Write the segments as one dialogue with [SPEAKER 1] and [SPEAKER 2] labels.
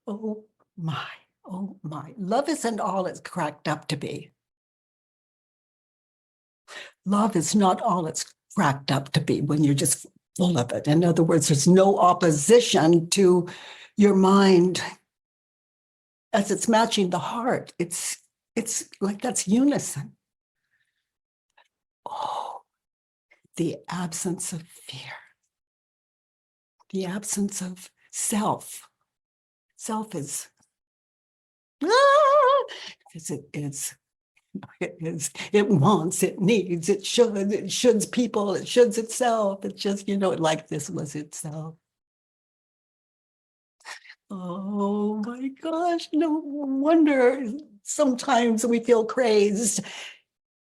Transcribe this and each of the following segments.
[SPEAKER 1] oh my, oh my. Love isn't all it's cracked up to be. Love is not all it's cracked up to be when you're just full of it. In other words, there's no opposition to your mind as it's matching the heart. It's like that's unison. Oh, the absence of fear, the absence of self. Self is, because it wants, it needs, it shoulds people, it shoulds itself. It's just, like this was itself. Oh my gosh, no wonder sometimes we feel crazed.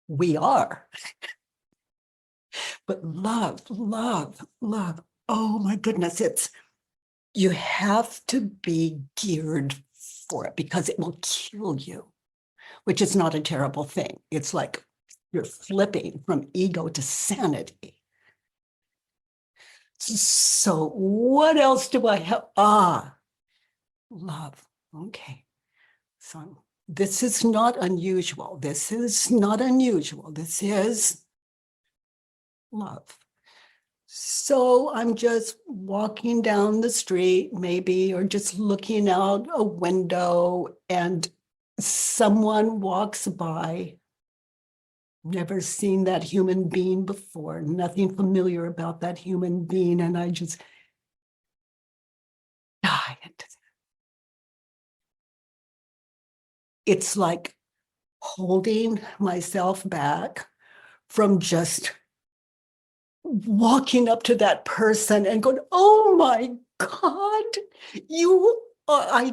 [SPEAKER 1] We are. But love, oh my goodness, you have to be geared for it because it will kill you, which is not a terrible thing. It's like you're flipping from ego to sanity. So what else do I have? Love. Okay. So this is not unusual. This is not unusual. This is love. So I'm just walking down the street, maybe, or just looking out a window, and someone walks by. Never seen that human being before, nothing familiar about that human being, and I just die into that. It's like holding myself back from just walking up to that person and going, oh my God, I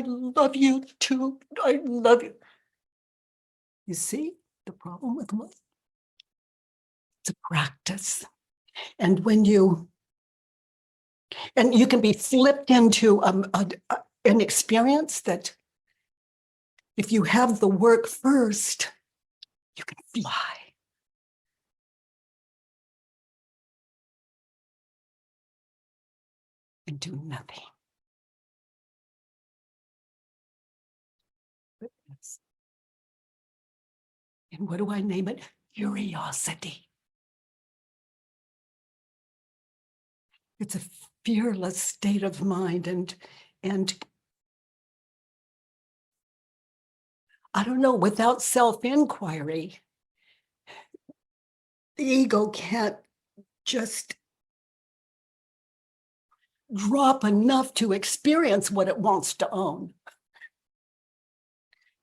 [SPEAKER 1] love you too. I love you. You see the problem with love? It's a practice. And you can be flipped into an experience that if you have the work first, you can fly. And do nothing. And what do I name it? Curiosity. It's a fearless state of mind, and I don't know, without self-inquiry, the ego can't just drop enough to experience what it wants to own.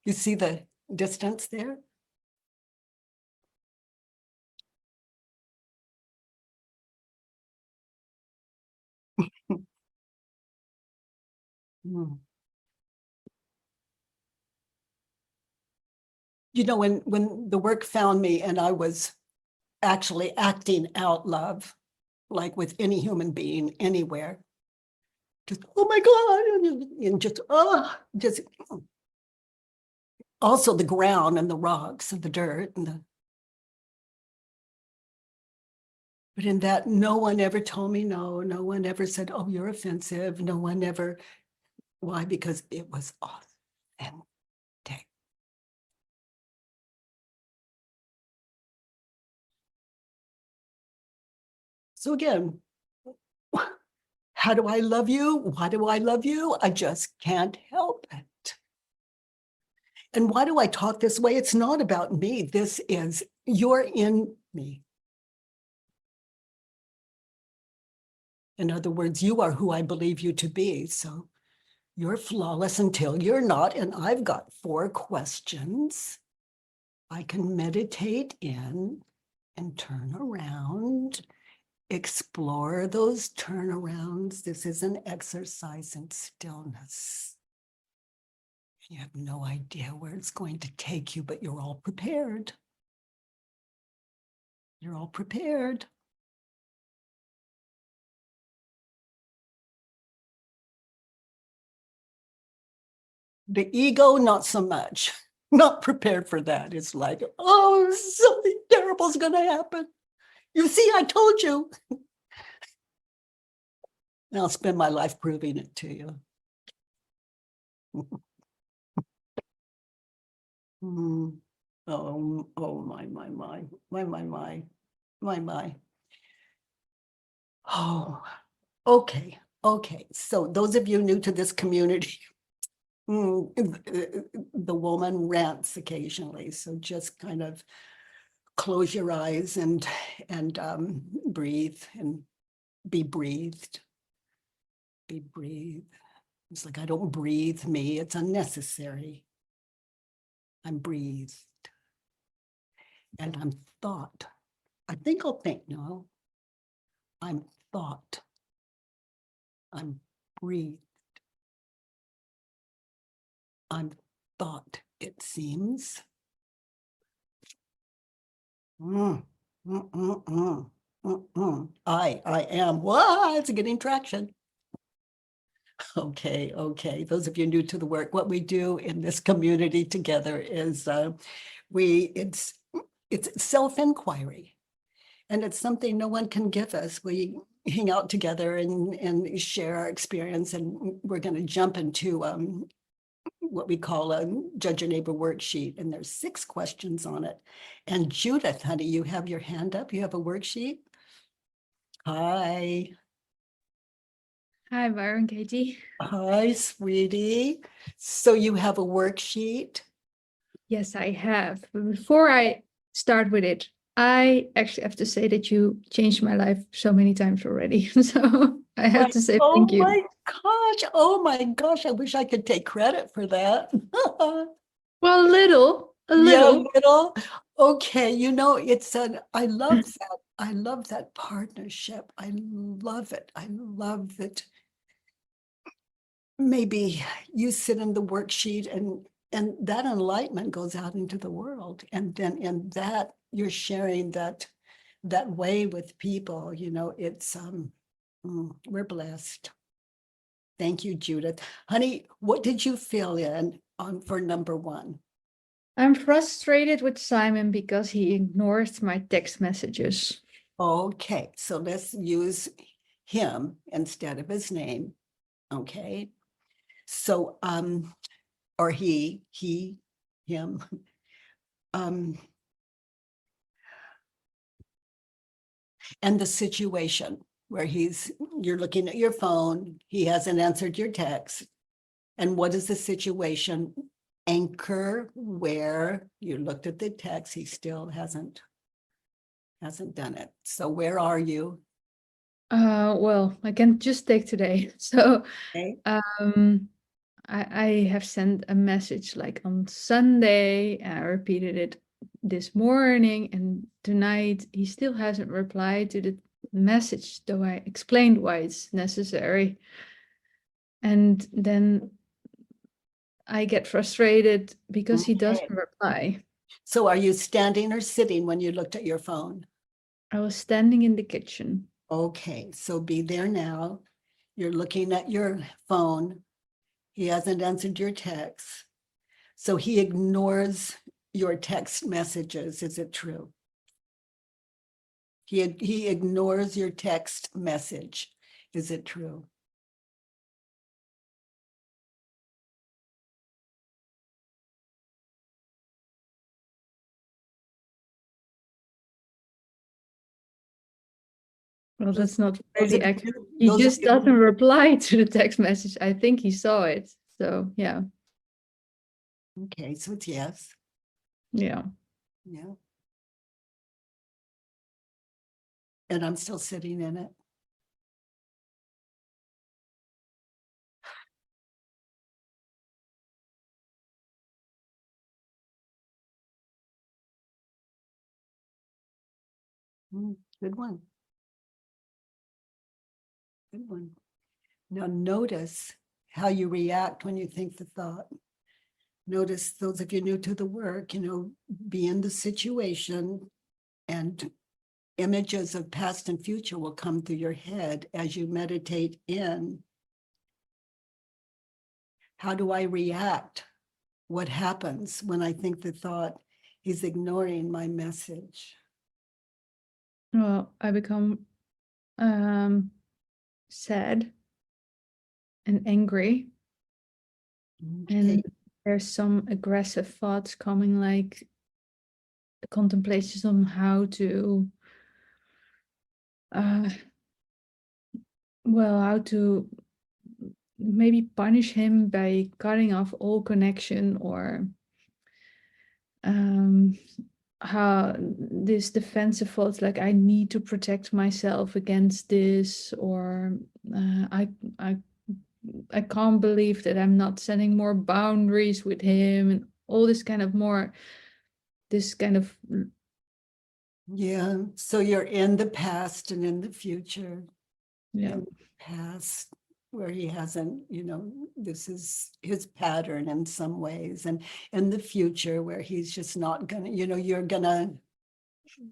[SPEAKER 1] You see the distance there? When the work found me and I was actually acting out love, like with any human being anywhere, just, oh my God, and just also the ground and the rocks and the dirt but in that, no one ever told me no. No one ever said, oh, you're offensive. No one ever. Why? Because it was authentic. So again, how do I love you? Why do I love you? I just can't help it. And why do I talk this way? It's not about me. This is, you're in me. In other words, you are who I believe you to be. So you're flawless until you're not. And I've got 4 questions I can meditate in and turn around, explore those turnarounds. This is an exercise in stillness. You have no idea where it's going to take you, but you're all prepared. You're all prepared. The ego, not so much. Not prepared for that. It's like, oh, something terrible is going to happen. You see, I told you. And I'll spend my life proving it to you. Oh, my. Oh, okay. So those of you new to this community, the woman rants occasionally. So just kind of close your eyes and breathe and be breathed. Be breathed. It's like, I don't breathe me. It's unnecessary. I'm breathed. And I'm thought. I think I'll think, no. I'm thought. I'm breathed. I'm thought, it seems. I am. What? It's getting traction. Okay. Those of you new to the work, what we do in this community together is it's self-inquiry. And it's something no one can give us. We hang out together and share our experience. And we're going to jump into what we call a Judge Your Neighbor worksheet. And there's 6 questions on it. And Judith, honey, you have your hand up. You have a worksheet. Hi.
[SPEAKER 2] Hi, Byron Katie.
[SPEAKER 1] Hi, sweetie. So you have a worksheet?
[SPEAKER 2] Yes, I have. But before I start with it, I actually have to say that you changed my life so many times already. So I have to say thank you.
[SPEAKER 1] Oh my gosh, I wish I could take credit for that.
[SPEAKER 2] Well, a little.
[SPEAKER 1] Yeah, a little. Okay, it's I love that. I love that partnership. I love it. Maybe you sit in the worksheet and that enlightenment goes out into the world. And then in that, you're sharing that way with people. It's we're blessed. Thank you, Judith. Honey, what did you fill in for number 1?
[SPEAKER 2] I'm frustrated with Simon because he ignored my text messages.
[SPEAKER 1] Okay, so let's use him instead of his name. Okay. So or he, him. And the situation where you're looking at your phone, he hasn't answered your text. And what is the situation? Anchor where you looked at the text, he still hasn't done it. So where are you?
[SPEAKER 2] Well, I can just take today. So
[SPEAKER 1] Okay.
[SPEAKER 2] I have sent a message like on Sunday, and I repeated it this morning, and tonight he still hasn't replied to the message, though I explained why it's necessary. And then I get frustrated because he doesn't reply.
[SPEAKER 1] So are you standing or sitting when you looked at your phone?
[SPEAKER 2] I was standing in the kitchen.
[SPEAKER 1] Okay, so be there now. You're looking at your phone. He hasn't answered your text. So he ignores your text messages. Is it true? He ignores your text message. Is it true?
[SPEAKER 2] Well, that's not really accurate. He just doesn't reply to the text message. I think he saw it. So, yeah.
[SPEAKER 1] Okay, so it's yes.
[SPEAKER 2] Yeah.
[SPEAKER 1] Yeah. And I'm still sitting in it. Good one. Good one. Now notice how you react when you think the thought. Notice, those of you new to the work, be in the situation, and images of past and future will come through your head as you meditate in. How do I react? What happens when I think the thought, he's ignoring my message?
[SPEAKER 2] Well, I become sad and angry.
[SPEAKER 1] Okay.
[SPEAKER 2] And there's some aggressive thoughts coming, like contemplations on how to how to maybe punish him by cutting off all connection, or how this defensive thoughts like I need to protect myself against this, or I can't believe that I'm not setting more boundaries with him, and all this kind of
[SPEAKER 1] Yeah, so you're in the past and in the future.
[SPEAKER 2] Yeah.
[SPEAKER 1] In the past where he hasn't, this is his pattern in some ways, and in the future where he's just not gonna, you're gonna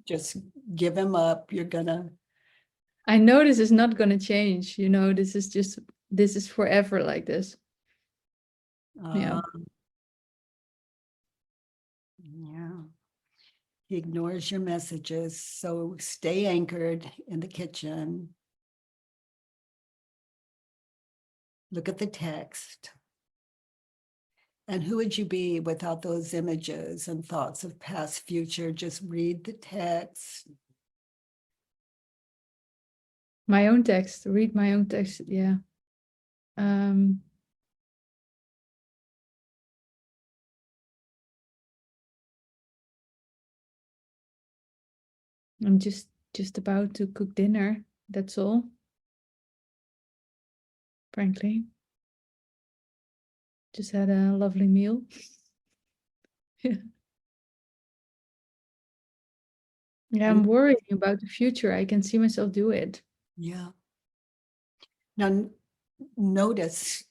[SPEAKER 1] just give him up. You're gonna.
[SPEAKER 2] I know this is not gonna change. This is forever like this. Yeah.
[SPEAKER 1] Yeah. He ignores your messages. So stay anchored in the kitchen. Look at the text. And who would you be without those images and thoughts of past, future? Just read the text.
[SPEAKER 2] My own text. Read my own text. Yeah. I'm just about to cook dinner. That's all. Frankly. Just had a lovely meal. Yeah. Yeah, I'm worrying about the future. I can see myself do it.
[SPEAKER 1] Yeah. Now, notice,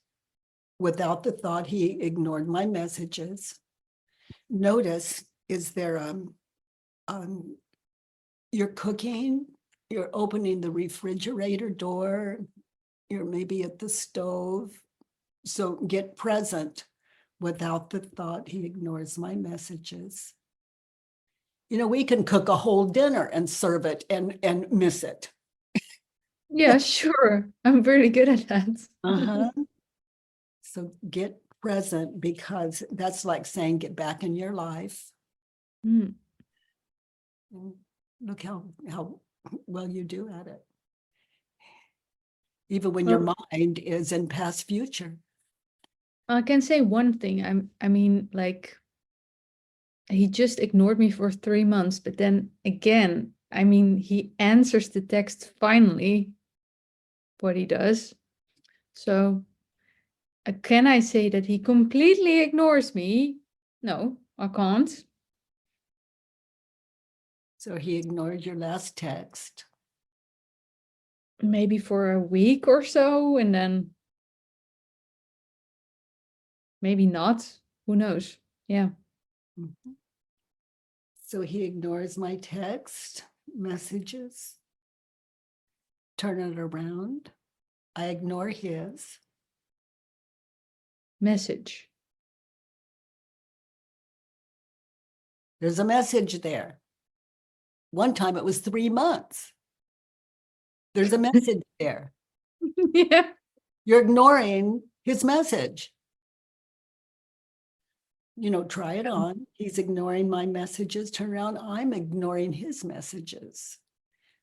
[SPEAKER 1] without the thought, he ignored my messages. Notice, is there, you're cooking, you're opening the refrigerator door, you're maybe at the stove. So get present without the thought, he ignores my messages. We can cook a whole dinner and serve it and miss it.
[SPEAKER 2] Yeah, sure. I'm very good at that.
[SPEAKER 1] So get present, because that's like saying get back in your life. Look how well you do at it. Even when your mind is in past, future.
[SPEAKER 2] I can say one thing. I mean, like, he just ignored me for 3 months, but then again, I mean, he answers the text finally, what he does. So can I say that he completely ignores me? No, I can't.
[SPEAKER 1] So he ignored your last text.
[SPEAKER 2] Maybe for a week or so, and then maybe not. Who knows? Yeah.
[SPEAKER 1] So he ignores my text messages. Turn it around. I ignore his
[SPEAKER 2] message.
[SPEAKER 1] There's a message there. One time it was 3 months. There's a message there.
[SPEAKER 2] Yeah.
[SPEAKER 1] You're ignoring his message. Try it on. He's ignoring my messages. Turn around. I'm ignoring his messages.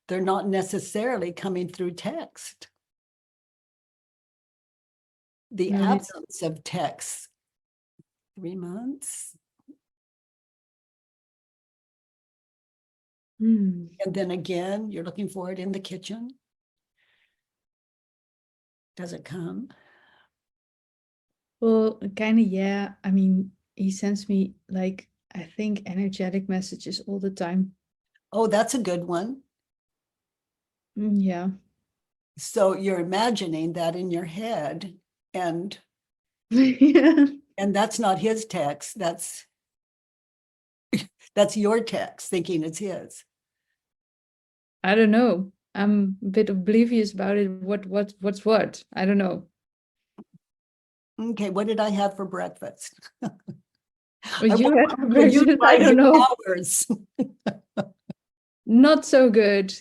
[SPEAKER 1] They're not necessarily coming through text. The absence of text. 3 months. And then again, you're looking for it in the kitchen. Does it come?
[SPEAKER 2] Well, kind of, yeah. I mean, he sends me, like, I think energetic messages all the time.
[SPEAKER 1] Oh, that's a good one.
[SPEAKER 2] Yeah.
[SPEAKER 1] So you're imagining that in your head, and
[SPEAKER 2] yeah.
[SPEAKER 1] And that's not his text. That's your text, thinking it's his.
[SPEAKER 2] I don't know. I'm a bit oblivious about it. What's what? I don't know.
[SPEAKER 1] Okay, what did I have for breakfast?
[SPEAKER 2] What you had for breakfast? I don't know.
[SPEAKER 1] Hours.
[SPEAKER 2] Not so good.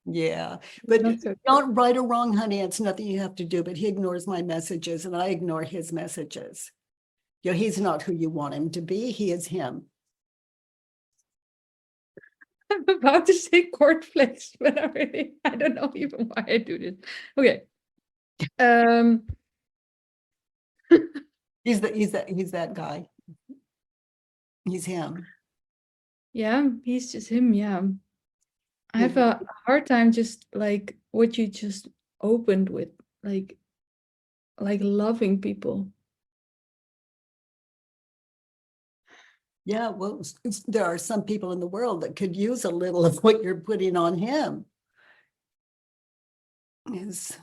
[SPEAKER 1] Yeah, but not right or wrong, honey. It's nothing you have to do, but he ignores my messages and I ignore his messages. He's not who you want him to be. He is him.
[SPEAKER 2] I'm about to say cornflakes, but I don't know even why I do this. Okay.
[SPEAKER 1] He's that guy. He's him.
[SPEAKER 2] Yeah, he's just him. Yeah. I have a hard time just like what you just opened with, like loving people.
[SPEAKER 1] Yeah, well, there are some people in the world that could use a little of what you're putting on him. He's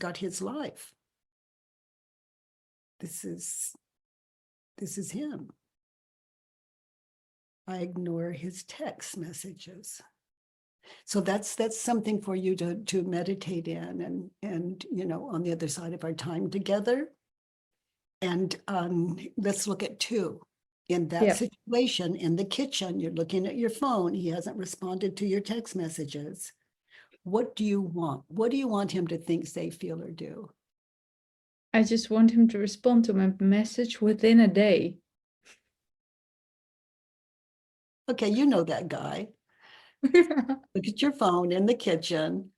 [SPEAKER 1] got his life. This is him. I ignore his text messages. So that's something for you to meditate in, and on the other side of our time together. And let's look at 2. In that situation, in the kitchen, you're looking at your phone. He hasn't responded to your text messages. What do you want? What do you want him to think, say, feel, or do?
[SPEAKER 2] I just want him to respond to my message within a day.
[SPEAKER 1] Okay, you know that guy. Look at your phone in the kitchen.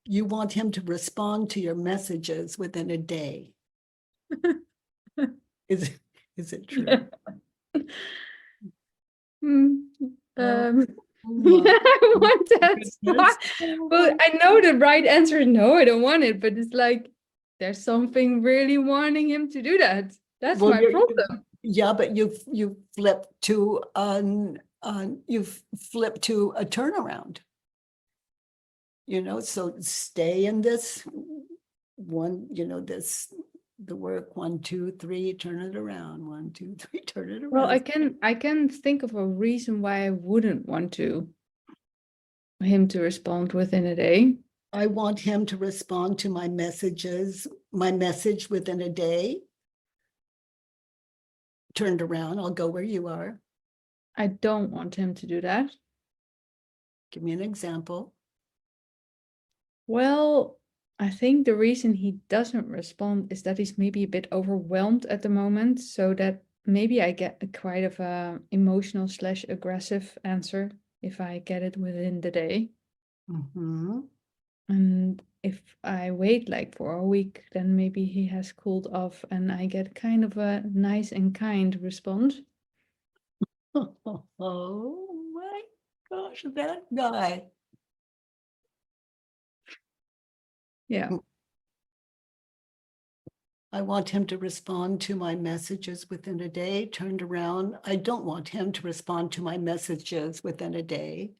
[SPEAKER 1] You want him to respond to your messages within a day. Is it true?
[SPEAKER 2] Yeah.
[SPEAKER 1] Oh
[SPEAKER 2] Yeah, I want that. Well, I know the right answer is no, I don't want it, but it's like there's something really wanting him to do that. That's my problem.
[SPEAKER 1] Yeah, but you flip to a turnaround. So stay in this one, the work 1, 2, 3, turn it around. 1, 2, 3, turn it around.
[SPEAKER 2] Well, I can think of a reason why I wouldn't want him to respond within a day.
[SPEAKER 1] I want him to respond to my message within a day. Turned around, I'll go where you are.
[SPEAKER 2] I don't want him to do that.
[SPEAKER 1] Give me an example.
[SPEAKER 2] Well, I think the reason he doesn't respond is that he's maybe a bit overwhelmed at the moment, so that maybe I get a quite of a emotional / aggressive answer if I get it within the day.
[SPEAKER 1] Mm-hmm.
[SPEAKER 2] And if I wait like for a week, then maybe he has cooled off and I get kind of a nice and kind response.
[SPEAKER 1] Oh my gosh, that guy.
[SPEAKER 2] Yeah.
[SPEAKER 1] I want him to respond to my messages within a day. Turned around, I don't want him to respond to my messages within a day.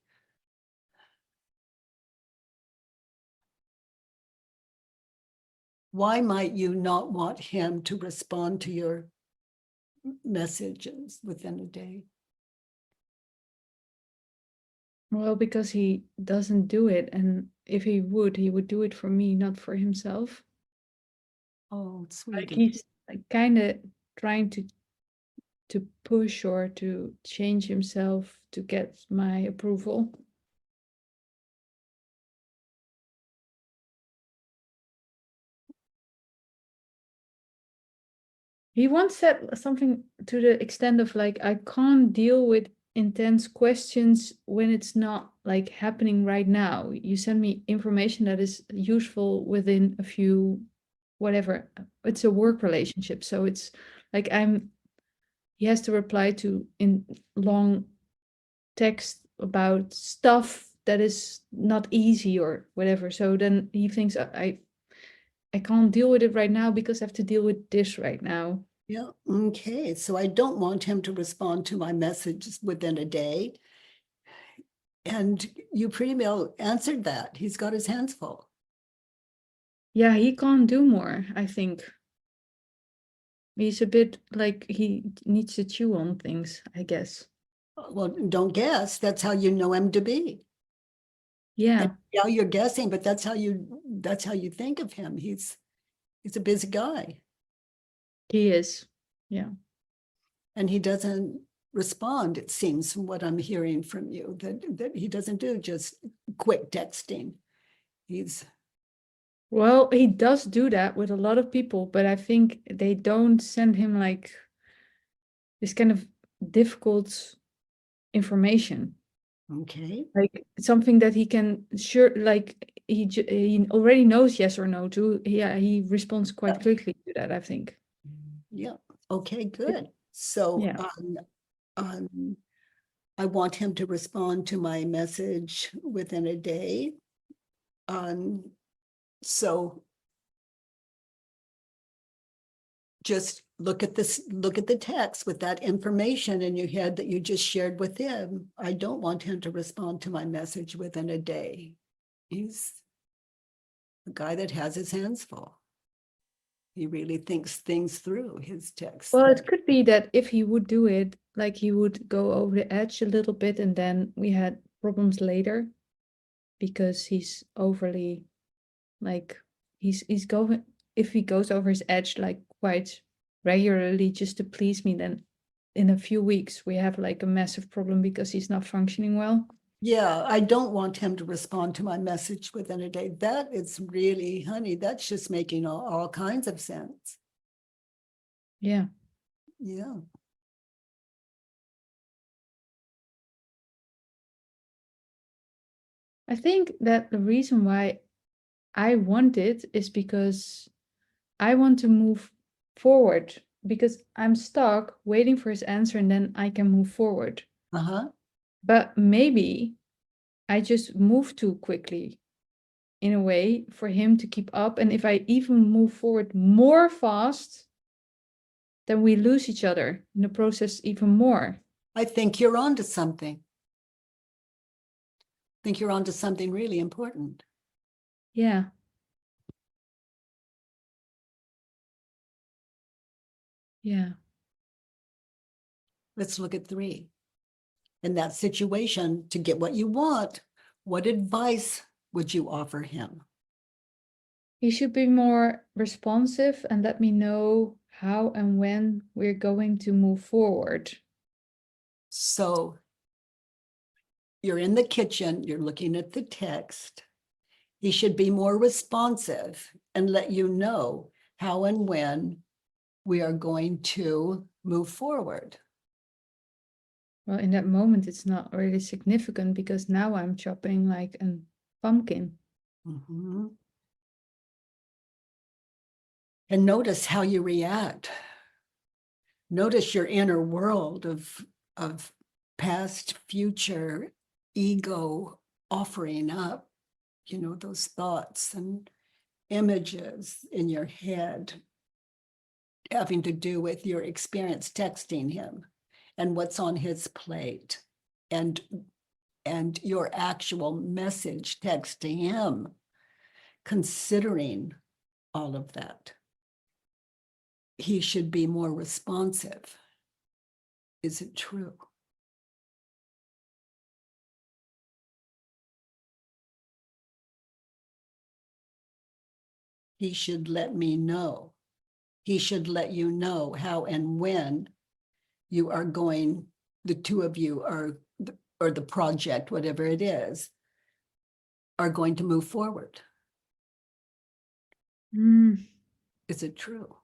[SPEAKER 1] Why might you not want him to respond to your messages within a day?
[SPEAKER 2] Well, because he doesn't do it, and if he would do it for me, not for himself.
[SPEAKER 1] Oh, sweet.
[SPEAKER 2] Like he's like kind of trying to push or to change himself to get my approval. He once said something to the extent of like, I can't deal with intense questions when it's not like happening right now. You send me information that is useful within a few, whatever. It's a work relationship. So it's like he has to reply to in long text about stuff that is not easy or whatever. So then he thinks I can't deal with it right now because I have to deal with this right now.
[SPEAKER 1] Yeah, okay. So I don't want him to respond to my messages within a day. And you pretty well answered that. He's got his hands full.
[SPEAKER 2] Yeah, he can't do more, I think. He's a bit like he needs to chew on things, I guess.
[SPEAKER 1] Well, don't guess. That's how you know him to be.
[SPEAKER 2] Yeah.
[SPEAKER 1] Yeah, you're guessing, but that's how you think of him. He's a busy guy.
[SPEAKER 2] He is. Yeah.
[SPEAKER 1] And he doesn't respond, it seems, from what I'm hearing from you, that he doesn't do just quick texting. He's
[SPEAKER 2] Well, he does do that with a lot of people, but I think they don't send him like this kind of difficult information,
[SPEAKER 1] Okay.
[SPEAKER 2] like something that he can like he already knows yes or no to. Yeah, he responds quite quickly to that, I think.
[SPEAKER 1] Yeah. Okay, good. So
[SPEAKER 2] Yeah.
[SPEAKER 1] I want him to respond to my message within a day. So just look at the text with that information in your head that you just shared with him. I don't want him to respond to my message within a day. He's a guy that has his hands full. He really thinks things through, his text.
[SPEAKER 2] Well, it could be that if he would do it, like he would go over the edge a little bit, and then we had problems later because he's overly, like he's going, if he goes over his edge like quite regularly just to please me, then in a few weeks we have like a massive problem because he's not functioning well.
[SPEAKER 1] Yeah, I don't want him to respond to my message within a day. That is really, honey, that's just making all kinds of sense.
[SPEAKER 2] Yeah.
[SPEAKER 1] Yeah.
[SPEAKER 2] I think that the reason why I want it is because I want to move forward, because I'm stuck waiting for his answer and then I can move forward.
[SPEAKER 1] Uh-huh.
[SPEAKER 2] But maybe I just move too quickly in a way for him to keep up. And if I even move forward more fast, then we lose each other in the process even more.
[SPEAKER 1] I think you're onto something. I think you're onto something really important.
[SPEAKER 2] Yeah. Yeah.
[SPEAKER 1] Let's look at 3. In that situation, to get what you want, what advice would you offer him?
[SPEAKER 2] He should be more responsive and let me know how and when we're going to move forward.
[SPEAKER 1] So you're in the kitchen, you're looking at the text. He should be more responsive and let you know how and when we are going to move forward.
[SPEAKER 2] Well, in that moment, it's not really significant because now I'm chopping like a pumpkin.
[SPEAKER 1] Mm-hmm. And notice how you react. Notice your inner world of past, future, ego offering up, those thoughts and images in your head having to do with your experience texting him and what's on his plate and your actual message text to him, considering all of that. He should be more responsive. Is it true? He should let me know. He should let you know how and when you are going, the two of you are, or the project, whatever it is, are going to move forward. Is it true?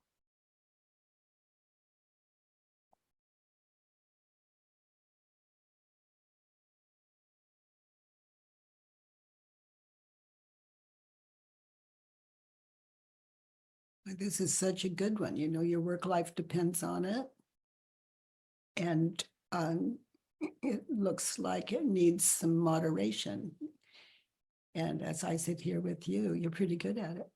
[SPEAKER 1] This is such a good one. Your work life depends on it. And it looks like it needs some moderation. And as I sit here with you, you're pretty good at it.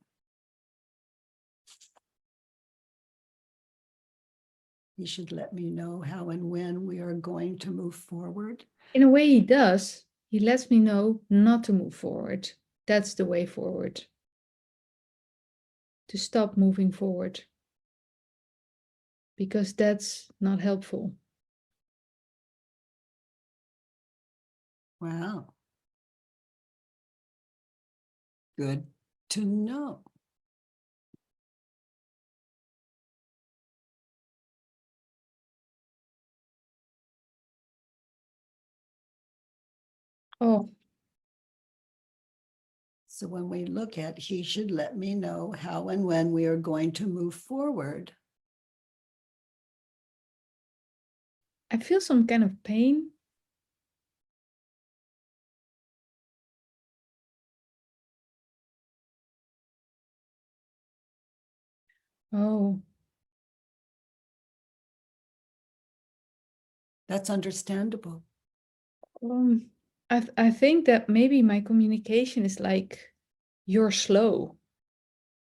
[SPEAKER 1] You should let me know how and when we are going to move forward.
[SPEAKER 2] In a way, he does. He lets me know not to move forward. That's the way forward. To stop moving forward. Because that's not helpful.
[SPEAKER 1] Wow. Good to know.
[SPEAKER 2] Oh.
[SPEAKER 1] So when we look at, he should let me know how and when we are going to move forward.
[SPEAKER 2] I feel some kind of pain. Oh,
[SPEAKER 1] That's understandable.
[SPEAKER 2] I think that maybe my communication is like, you're slow.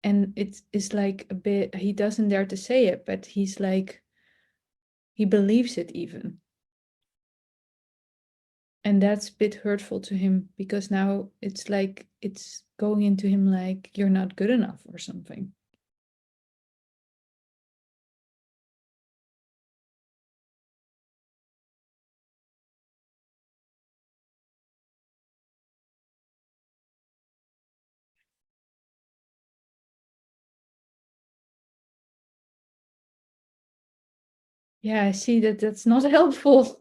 [SPEAKER 2] And it's like a bit, he doesn't dare to say it, but he's like, he believes it even. And that's a bit hurtful to him, because now it's like, it's going into him like, you're not good enough or something. Yeah, I see that that's not helpful.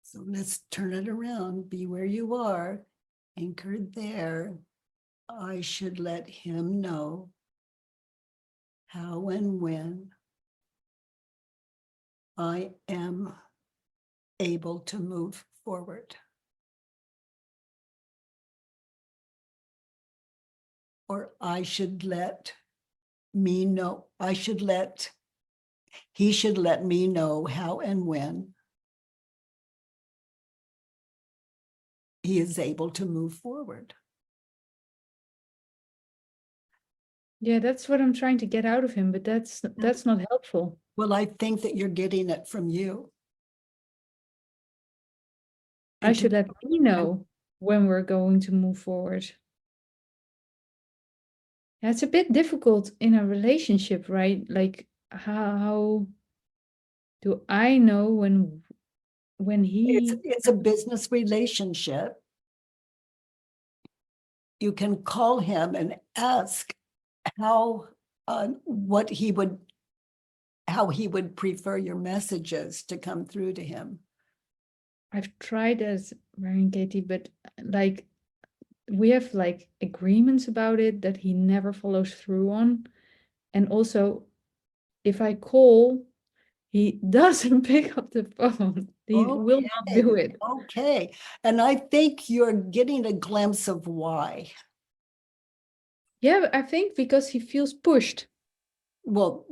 [SPEAKER 1] So let's turn it around. Be where you are, anchored there. I should let him know how and when I am able to move forward. Or I should let me know, he should let me know how and when he is able to move forward.
[SPEAKER 2] Yeah, that's what I'm trying to get out of him, but that's not helpful.
[SPEAKER 1] Well, I think that you're getting it from you.
[SPEAKER 2] I should let me know when we're going to move forward. Yeah, it's a bit difficult in a relationship, right? Like, how do I know when he...
[SPEAKER 1] It's a business relationship. You can call him and ask how he would prefer your messages to come through to him.
[SPEAKER 2] I've tried as Byron Katie, but like, we have like agreements about it that he never follows through on. And also, if I call, he doesn't pick up the phone. He will not do it.
[SPEAKER 1] Okay. And I think you're getting a glimpse of why.
[SPEAKER 2] Yeah, but I think because he feels pushed.
[SPEAKER 1] Well,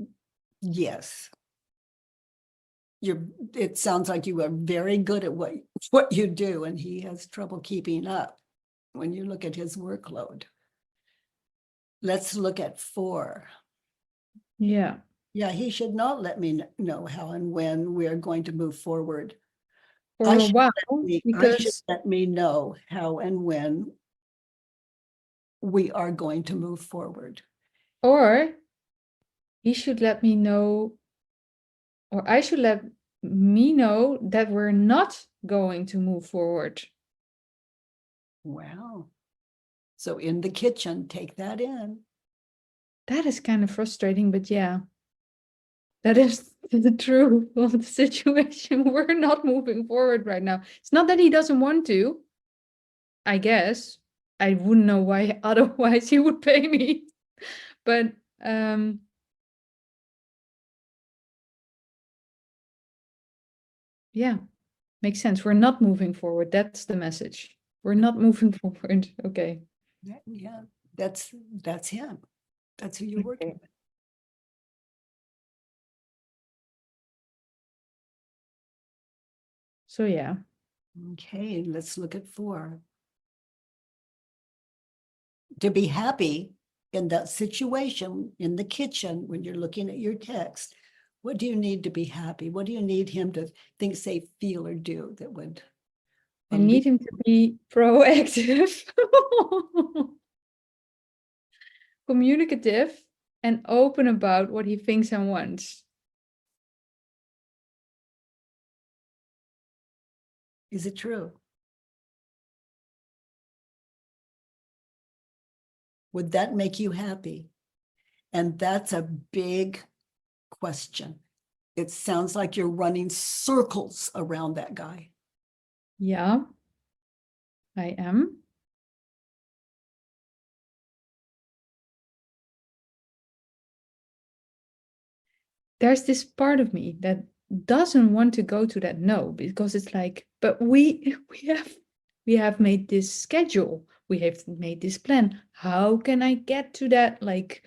[SPEAKER 1] yes. It sounds like you are very good at what you do, and he has trouble keeping up when you look at his workload. Let's look at 4.
[SPEAKER 2] Yeah.
[SPEAKER 1] Yeah, he should not let me know how and when we're going to move forward.
[SPEAKER 2] For a while,
[SPEAKER 1] I should let me know how and when we are going to move forward.
[SPEAKER 2] Or he should let me know, or I should let me know that we're not going to move forward.
[SPEAKER 1] Wow. So in the kitchen, take that in.
[SPEAKER 2] That is kind of frustrating, but yeah, that is the truth of the situation. We're not moving forward right now. It's not that he doesn't want to, I guess. I wouldn't know why otherwise he would pay me. But yeah, makes sense. We're not moving forward. That's the message. We're not moving forward. Okay.
[SPEAKER 1] Yeah, that's him. That's who you're working with.
[SPEAKER 2] So yeah.
[SPEAKER 1] Okay, let's look at 4. To be happy in that situation in the kitchen when you're looking at your text, what do you need to be happy? What do you need him to think, say, feel, or do that would?
[SPEAKER 2] I need him to be proactive, communicative, and open about what he thinks and wants.
[SPEAKER 1] Is it true? Would that make you happy? And that's a big question. It sounds like you're running circles around that guy.
[SPEAKER 2] Yeah, I am. There's this part of me that doesn't want to go to that no, because it's like, but we have made this schedule, we have made this plan. How can I get to that like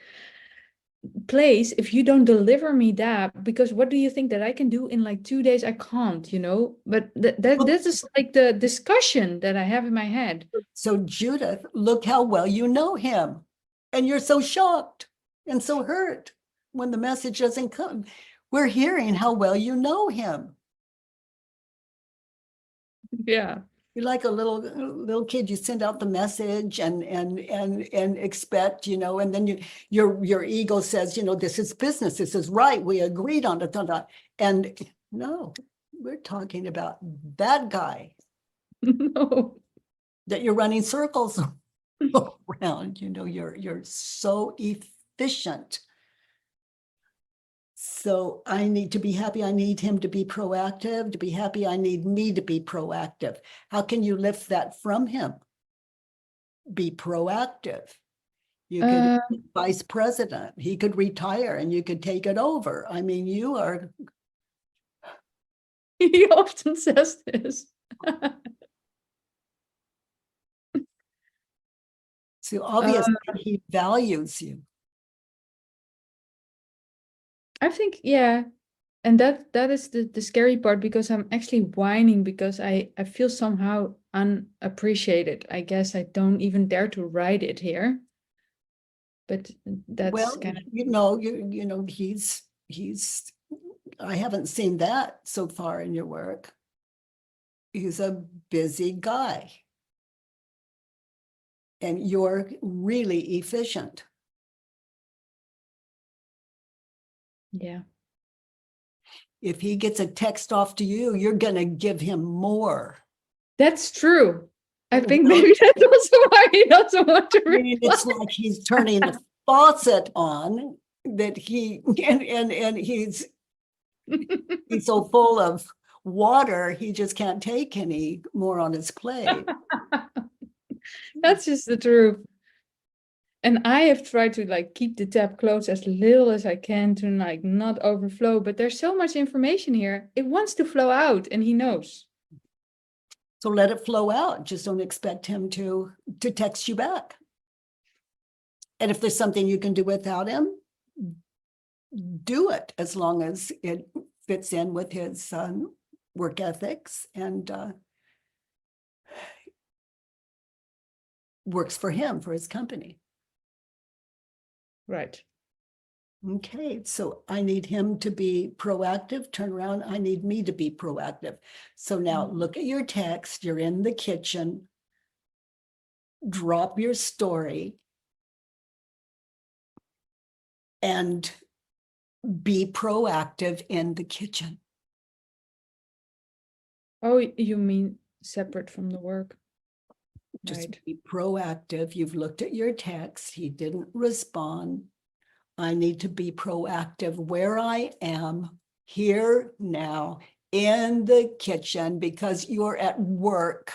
[SPEAKER 2] place if you don't deliver me that? Because what do you think that I can do in like 2 days? I can't, you know. But this is like the discussion that I have in my head.
[SPEAKER 1] So Judith, look how well you know him, and you're so shocked and so hurt when the message doesn't come. We're hearing how well you know him.
[SPEAKER 2] Yeah.
[SPEAKER 1] You're like a little kid. You send out the message and expect, you know, and then your ego says, you know, this is business. This is right. We agreed on it. And no, we're talking about that guy.
[SPEAKER 2] No.
[SPEAKER 1] That you're running circles around. You know, you're so efficient. So I need to be happy. I need him to be proactive. To be happy, I need me to be proactive. How can you lift that from him? Be proactive. You could be vice president. He could retire and you could take it over. I mean, you are.
[SPEAKER 2] He often says this.
[SPEAKER 1] So obviously he values you.
[SPEAKER 2] I think, yeah. And that is the scary part, because I'm actually whining because I feel somehow unappreciated. I guess I don't even dare to write it here. But that's
[SPEAKER 1] well,
[SPEAKER 2] kind of,
[SPEAKER 1] you know, he's I haven't seen that so far in your work. He's a busy guy. And you're really efficient.
[SPEAKER 2] yeah.
[SPEAKER 1] If he gets a text off to you, you're going to give him more.
[SPEAKER 2] That's true. I think maybe that's also why he doesn't want to reply.
[SPEAKER 1] I mean, it's like he's turning the faucet on, that he and he's so full of water, he just can't take any more on his plate.
[SPEAKER 2] That's just the truth. And I have tried to like keep the tap closed as little as I can to like not overflow, but there's so much information here. It wants to flow out, and he knows.
[SPEAKER 1] So let it flow out. Just don't expect him to text you back. And if there's something you can do without him, do it, as long as it fits in with his work ethics and works for him, for his company.
[SPEAKER 2] Right.
[SPEAKER 1] Okay, so I need him to be proactive. Turn around. I need me to be proactive. So now look at your text. You're in the kitchen. Drop your story and be proactive in the kitchen.
[SPEAKER 2] Oh, you mean separate from the work?
[SPEAKER 1] Just
[SPEAKER 2] Right.
[SPEAKER 1] be proactive. You've looked at your text. He didn't respond. I need to be proactive where I am, here, now, in the kitchen, because you're at work.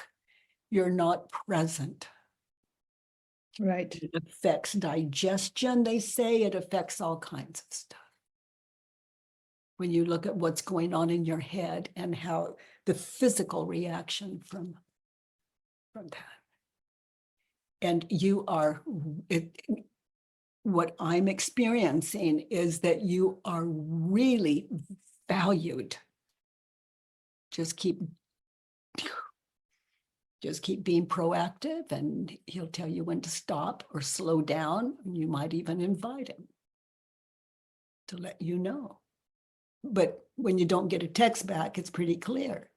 [SPEAKER 1] You're not present.
[SPEAKER 2] Right.
[SPEAKER 1] It affects digestion, they say. It affects all kinds of stuff. When you look at what's going on in your head and how the physical reaction from that. And you are, what I'm experiencing is that you are really valued. Just keep being proactive, and he'll tell you when to stop or slow down. And you might even invite him to let you know. But when you don't get a text back, it's pretty clear.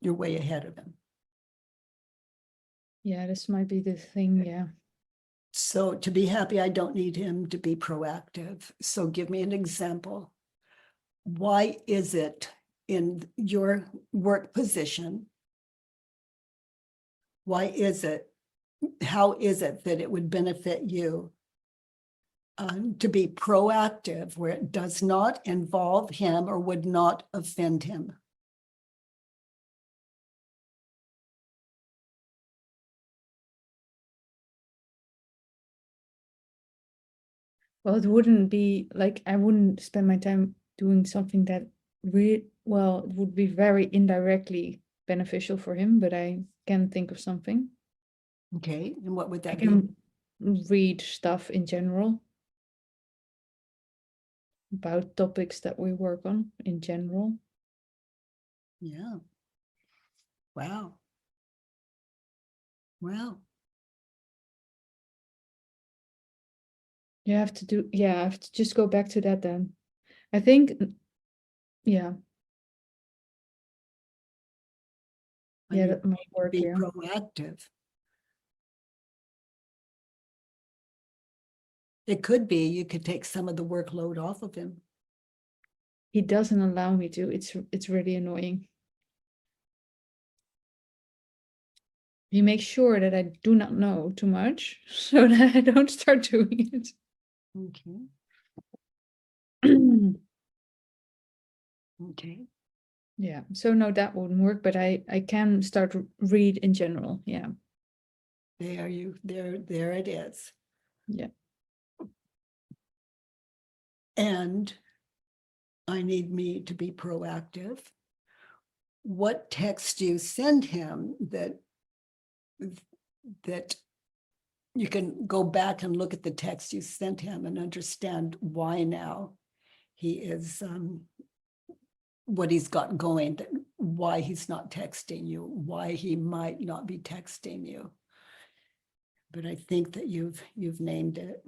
[SPEAKER 1] You're way ahead of him.
[SPEAKER 2] Yeah, this might be the thing. Yeah.
[SPEAKER 1] So to be happy, I don't need him to be proactive. So give me an example. why is it in your work position? Why is it, how is it that it would benefit you to be proactive where it does not involve him or would not offend him?
[SPEAKER 2] Well, it wouldn't be like I wouldn't spend my time doing something that it would be very indirectly beneficial for him, but I can think of something.
[SPEAKER 1] Okay, and what would
[SPEAKER 2] I
[SPEAKER 1] that be?
[SPEAKER 2] can read stuff in general about topics that we work on in general.
[SPEAKER 1] Yeah. Wow. Wow.
[SPEAKER 2] I have to just go back to that then. I think, yeah. Yeah, that might work
[SPEAKER 1] Be
[SPEAKER 2] here.
[SPEAKER 1] proactive. It could be you could take some of the workload off of him.
[SPEAKER 2] He doesn't allow me to. It's really annoying. He makes sure that I do not know too much so that I don't start doing it.
[SPEAKER 1] Okay. Okay.
[SPEAKER 2] Yeah, so no, that wouldn't work, but I can start to read in general. Yeah.
[SPEAKER 1] There it is.
[SPEAKER 2] Yeah.
[SPEAKER 1] And I need me to be proactive. What text do you send him that you can go back and look at the text you sent him and understand why now he is what he's got going, why he's not texting you, why he might not be texting you. But I think that you've named it.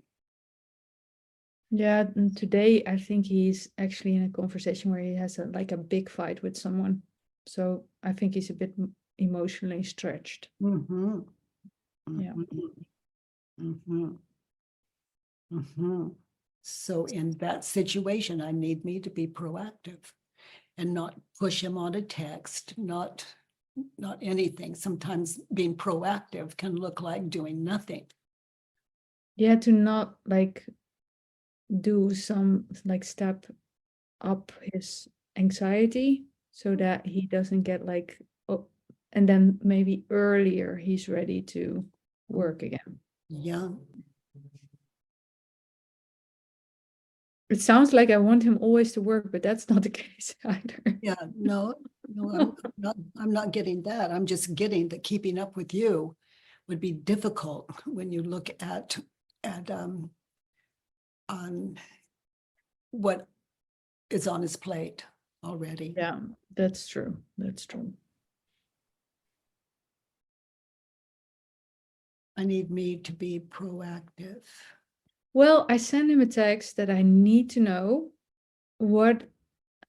[SPEAKER 2] Yeah, and today I think he's actually in a conversation where he has a big fight with someone. So I think he's a bit emotionally stretched.
[SPEAKER 1] Mm-hmm.
[SPEAKER 2] Yeah.
[SPEAKER 1] Mm-hmm. Mm-hmm. So in that situation, I need me to be proactive and not push him on a text, not anything. Sometimes being proactive can look like doing nothing.
[SPEAKER 2] Yeah, to not do some step up his anxiety so that he doesn't get and then maybe earlier he's ready to work again.
[SPEAKER 1] Yeah.
[SPEAKER 2] It sounds like I want him always to work, but that's not the case either.
[SPEAKER 1] Yeah, no, I'm not getting that. I'm just getting that keeping up with you would be difficult when you look at on what is on his plate already.
[SPEAKER 2] Yeah, that's true. That's true.
[SPEAKER 1] I need me to be proactive.
[SPEAKER 2] Well, I sent him a text that I need to know what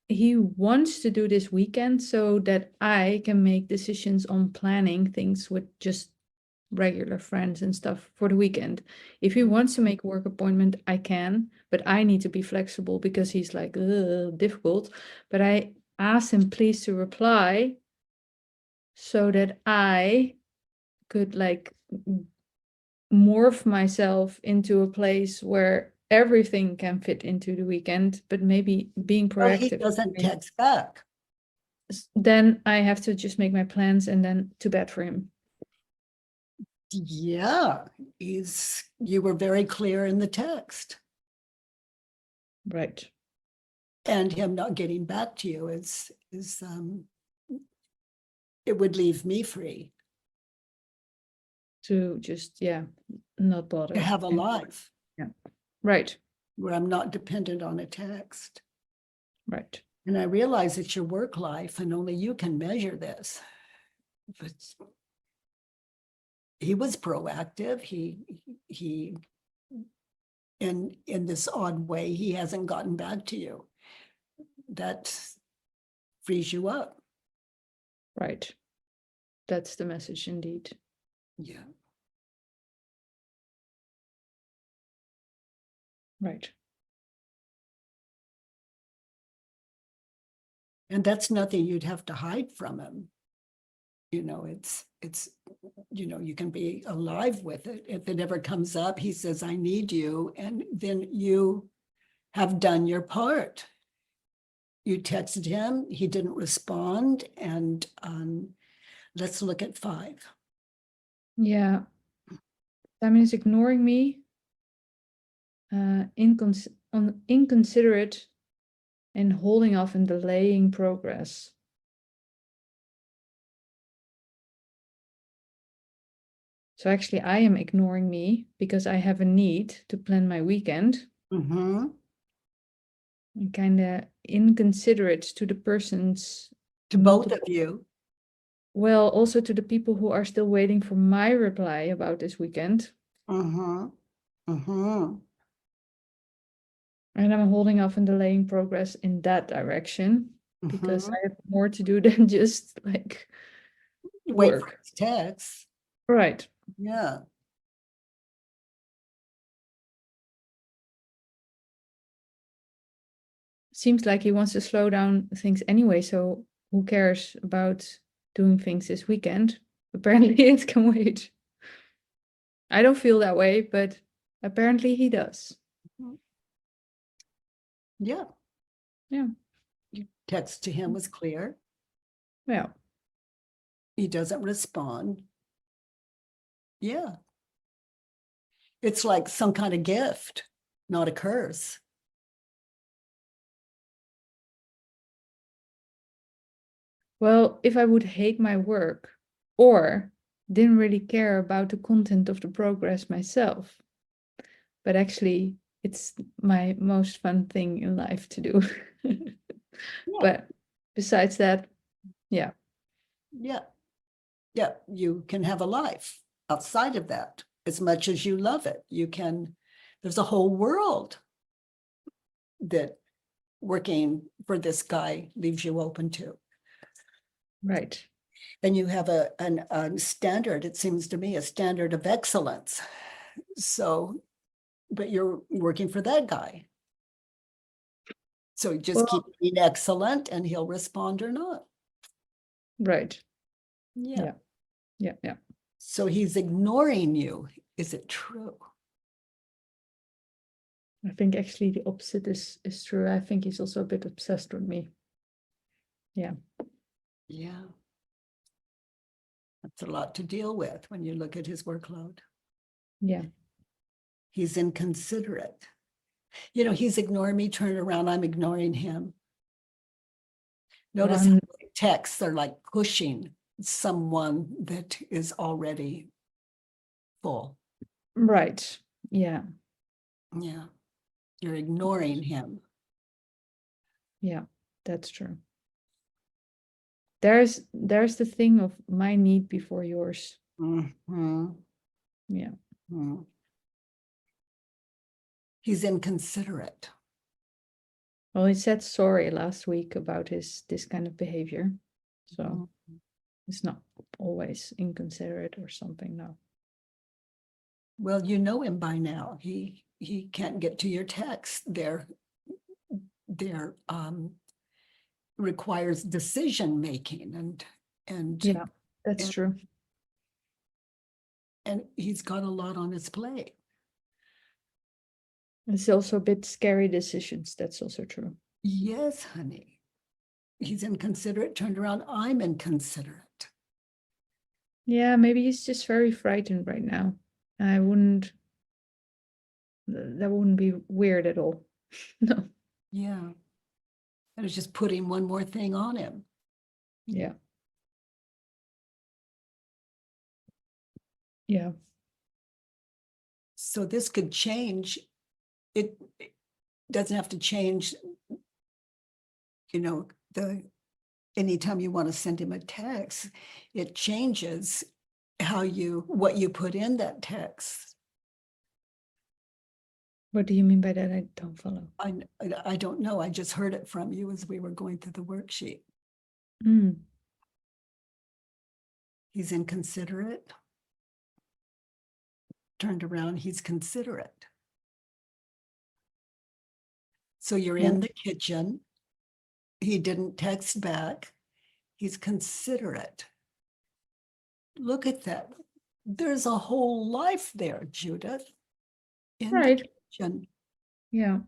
[SPEAKER 2] he wants to do this weekend so that I can make decisions on planning things with just regular friends and stuff for the weekend. If he wants to make a work appointment, I can, but I need to be flexible because he's difficult. But I asked him please to reply so that I could morph myself into a place where everything can fit into the weekend, but maybe being
[SPEAKER 1] Well, he
[SPEAKER 2] proactive.
[SPEAKER 1] doesn't text back.
[SPEAKER 2] Then I have to just make my plans and then to bed for him.
[SPEAKER 1] Yeah, you were very clear in the text.
[SPEAKER 2] Right.
[SPEAKER 1] And him not getting back to you is it would leave me free
[SPEAKER 2] To just, not bother.
[SPEAKER 1] to have a life.
[SPEAKER 2] Yeah. Right.
[SPEAKER 1] Where I'm not dependent on a text.
[SPEAKER 2] Right.
[SPEAKER 1] And I realize it's your work life and only you can measure this. But he was proactive. He in this odd way, he hasn't gotten back to you. That frees you up.
[SPEAKER 2] Right. That's the message indeed.
[SPEAKER 1] Yeah.
[SPEAKER 2] Right.
[SPEAKER 1] And that's nothing you'd have to hide from him. You know, it's, you know, you can be alive with it. If it ever comes up, he says, I need you. And then you have done your part. You texted him, he didn't respond. And let's look at 5.
[SPEAKER 2] Yeah. Simon is ignoring me, inconsiderate, and holding off and delaying progress. So actually, I am ignoring me because I have a need to plan my weekend.
[SPEAKER 1] Mm-hmm.
[SPEAKER 2] And kind of inconsiderate to the persons.
[SPEAKER 1] To both of you.
[SPEAKER 2] Well, also to the people who are still waiting for my reply about this weekend.
[SPEAKER 1] Mm-hmm. Mm-hmm.
[SPEAKER 2] And I'm holding off and delaying progress in that direction because
[SPEAKER 1] Mm-hmm.
[SPEAKER 2] I have more to do than just like
[SPEAKER 1] Wait
[SPEAKER 2] work.
[SPEAKER 1] for his text.
[SPEAKER 2] Right.
[SPEAKER 1] Yeah.
[SPEAKER 2] Seems like he wants to slow down things anyway, so who cares about doing things this weekend? Apparently it can wait. I don't feel that way, but apparently he does.
[SPEAKER 1] Yeah.
[SPEAKER 2] Yeah.
[SPEAKER 1] Your text to him was clear.
[SPEAKER 2] Yeah.
[SPEAKER 1] He doesn't respond. Yeah. It's like some kind of gift, not a curse.
[SPEAKER 2] Well, if I would hate my work or didn't really care about the content of the progress myself, but actually it's my most fun thing in life to do. But besides that, yeah.
[SPEAKER 1] Yeah. Yeah. You can have a life outside of that as much as you love it. You can, there's a whole world that working for this guy leaves you open to.
[SPEAKER 2] Right.
[SPEAKER 1] And you have a standard, it seems to me, a standard of excellence. So, but you're working for that guy. So just keep being excellent and he'll respond or not.
[SPEAKER 2] Right.
[SPEAKER 1] Yeah.
[SPEAKER 2] Yeah.
[SPEAKER 1] So he's ignoring you. Is it true?
[SPEAKER 2] I think actually the opposite is true. I think he's also a bit obsessed with me. Yeah.
[SPEAKER 1] Yeah. That's a lot to deal with when you look at his workload.
[SPEAKER 2] Yeah.
[SPEAKER 1] He's inconsiderate. You know, he's ignoring me, turn around, I'm ignoring him. Notice how texts are like pushing someone that is already full.
[SPEAKER 2] Right. Yeah.
[SPEAKER 1] Yeah. You're ignoring him.
[SPEAKER 2] Yeah, that's true. There's the thing of my need before yours.
[SPEAKER 1] Mm-hmm.
[SPEAKER 2] Yeah.
[SPEAKER 1] Mm-hmm. He's inconsiderate.
[SPEAKER 2] Well, he said sorry last week about this kind of behavior. So it's not always inconsiderate or something, no.
[SPEAKER 1] Well, you know him by now. He can't get to your text. They're requires decision making and
[SPEAKER 2] yeah, that's true.
[SPEAKER 1] And he's got a lot on his plate.
[SPEAKER 2] It's also a bit scary decisions. That's also true.
[SPEAKER 1] Yes, honey. He's inconsiderate, turned around. I'm inconsiderate.
[SPEAKER 2] Yeah, maybe he's just very frightened right now. That wouldn't be weird at all. No.
[SPEAKER 1] Yeah. I was just putting one more thing on him.
[SPEAKER 2] Yeah. Yeah.
[SPEAKER 1] So this could change. It doesn't have to change, you know, anytime you want to send him a text, it changes what you put in that text.
[SPEAKER 2] What do you mean by that? I don't follow.
[SPEAKER 1] I don't know. I just heard it from you as we were going through the worksheet. He's inconsiderate. Turned around, he's considerate. So you're in the kitchen He didn't text back. He's considerate. Look at that. There's a whole life there, Judith, in
[SPEAKER 2] Right.
[SPEAKER 1] the kitchen.
[SPEAKER 2] Yeah.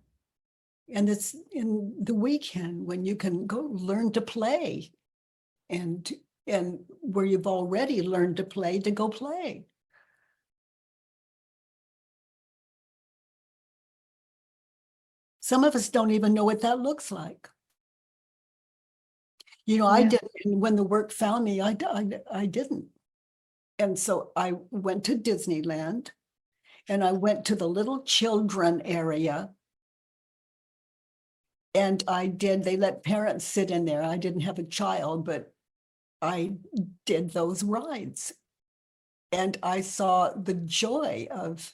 [SPEAKER 1] And it's in the weekend when you can go learn to play, and where you've already learned to play, to go play. Some of us don't even know what that looks like. You know, I
[SPEAKER 2] Yeah.
[SPEAKER 1] didn't, and when the work found me, I didn't. And so I went to Disneyland, and I went to the little children area. And they let parents sit in there. I didn't have a child, but I did those rides. And I saw the joy of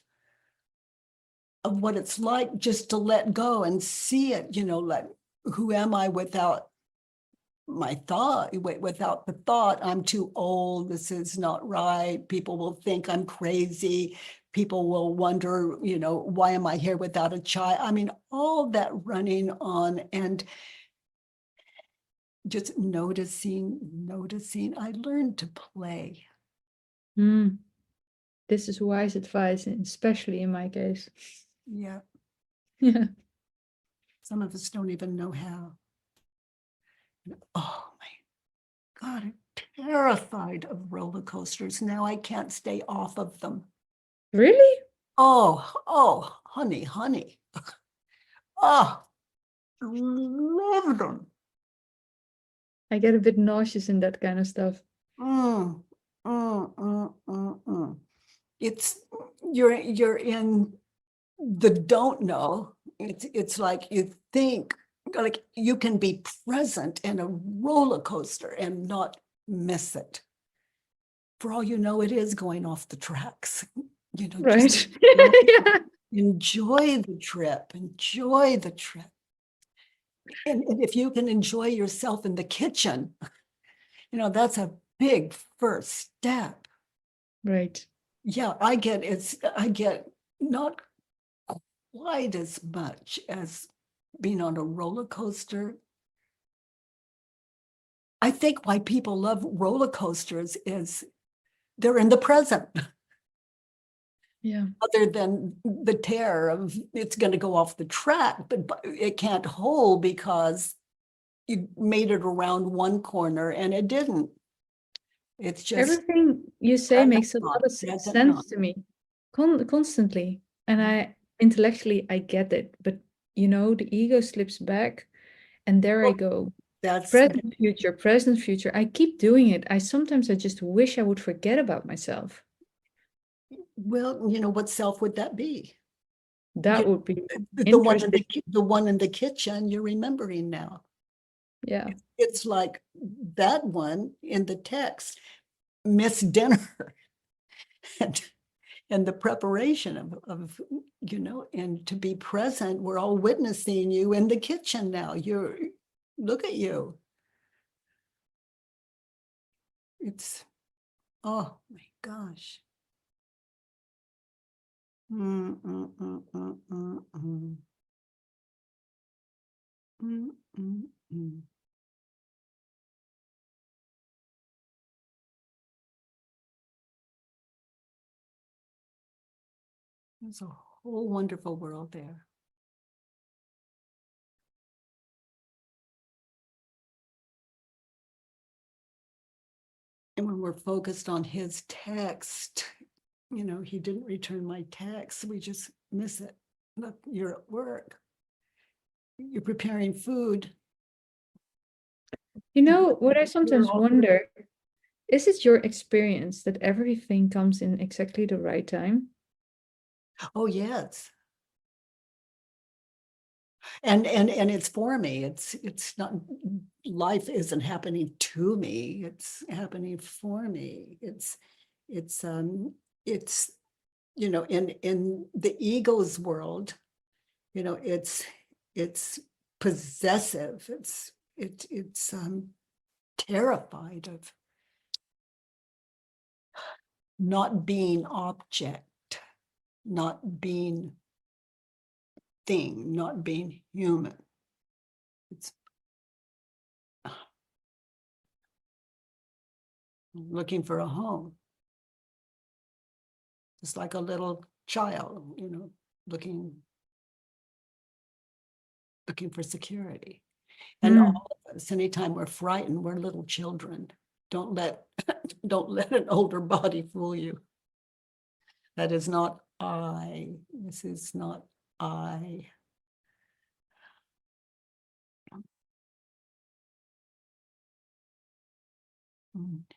[SPEAKER 1] what it's like just to let go and see it, you know, like, who am I without my thought, without the thought, I'm too old, this is not right, people will think I'm crazy, people will wonder, you know, why am I here without a child? I mean, all that running on, and just noticing. I learned to play.
[SPEAKER 2] Mm. This is wise advice, and especially in my case.
[SPEAKER 1] Yeah,
[SPEAKER 2] Yeah.
[SPEAKER 1] some of us don't even know how. Oh my God, I'm terrified of roller coasters. Now I can't stay off of them.
[SPEAKER 2] Really?
[SPEAKER 1] Oh, honey. Oh, love them.
[SPEAKER 2] I get a bit nauseous in that kind of stuff.
[SPEAKER 1] It's you're in the don't know. It's like you think like you can be present in a roller coaster and not miss it. For all you know, it is going off the tracks. You know,
[SPEAKER 2] Right.
[SPEAKER 1] just
[SPEAKER 2] Yeah.
[SPEAKER 1] enjoy the trip. And if you can enjoy yourself in the kitchen, you know, that's a big first step.
[SPEAKER 2] Right.
[SPEAKER 1] Yeah, I get not quite as much as being on a roller coaster. I think why people love roller coasters is they're in the present.
[SPEAKER 2] Yeah.
[SPEAKER 1] Other than the terror of it's going to go off the track, but it can't hold because you made it around one corner and it didn't. It's just
[SPEAKER 2] Everything you say
[SPEAKER 1] present
[SPEAKER 2] makes a lot of
[SPEAKER 1] present
[SPEAKER 2] sense to me constantly. And I intellectually, I get it. But, you know, the ego slips back and there I go.
[SPEAKER 1] That's
[SPEAKER 2] Present, future. I keep doing it. I just wish I would forget about myself.
[SPEAKER 1] well, you know, what self would that be?
[SPEAKER 2] That
[SPEAKER 1] You-
[SPEAKER 2] would be
[SPEAKER 1] The one in
[SPEAKER 2] interesting.
[SPEAKER 1] the one in the kitchen you're remembering now.
[SPEAKER 2] Yeah.
[SPEAKER 1] It's like that one in the text, miss dinner. and the preparation of, you know, and to be present. We're all witnessing you in the kitchen now. Look at you. It's, oh my gosh. Mm, mm, mm, mm, mm, mm. Mm, mm, mm. There's a whole wonderful world there. And when we're focused on his text, you know, he didn't return my text. We just miss it. Look, you're at work. You're preparing food.
[SPEAKER 2] You know, what I sometimes
[SPEAKER 1] all-
[SPEAKER 2] wonder, is it your experience that everything comes in exactly the right time?
[SPEAKER 1] Oh, yes. And it's for me. It's not, life isn't happening to me. It's happening for me. It's, you know, in the ego's world, you know, it's possessive. It's terrified of not being object, not being thing, not being human. It's looking for a home. Just like a little child, looking for security. And all of us, anytime we're frightened, we're little children. Don't let an older body fool you. That is not I. This is not I.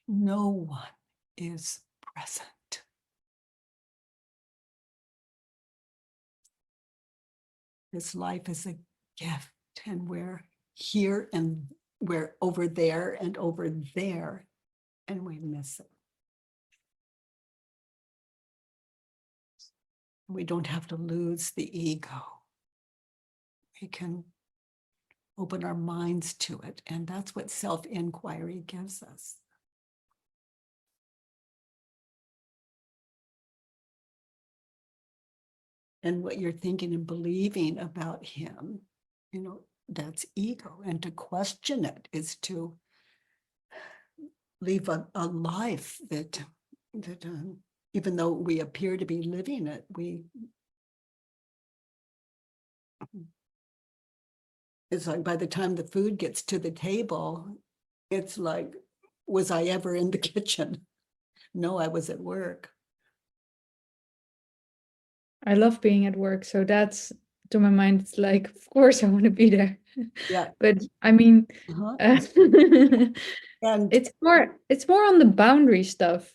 [SPEAKER 1] No one is present. This life is a gift, and we're here and we're over there, and we miss it. We don't have to lose the ego. We can open our minds to it, and that's what self-inquiry gives us. And what you're thinking and believing about him, that's ego. And to question it is to live a life that even though we appear to be living it, it's like by the time the food gets to the table, it's like, was I ever in the kitchen? No, I was at work.
[SPEAKER 2] I love being at work, so that's, to my mind, it's like, of course I want to be there.
[SPEAKER 1] Yeah.
[SPEAKER 2] But I mean,
[SPEAKER 1] And
[SPEAKER 2] it's more on the boundary stuff.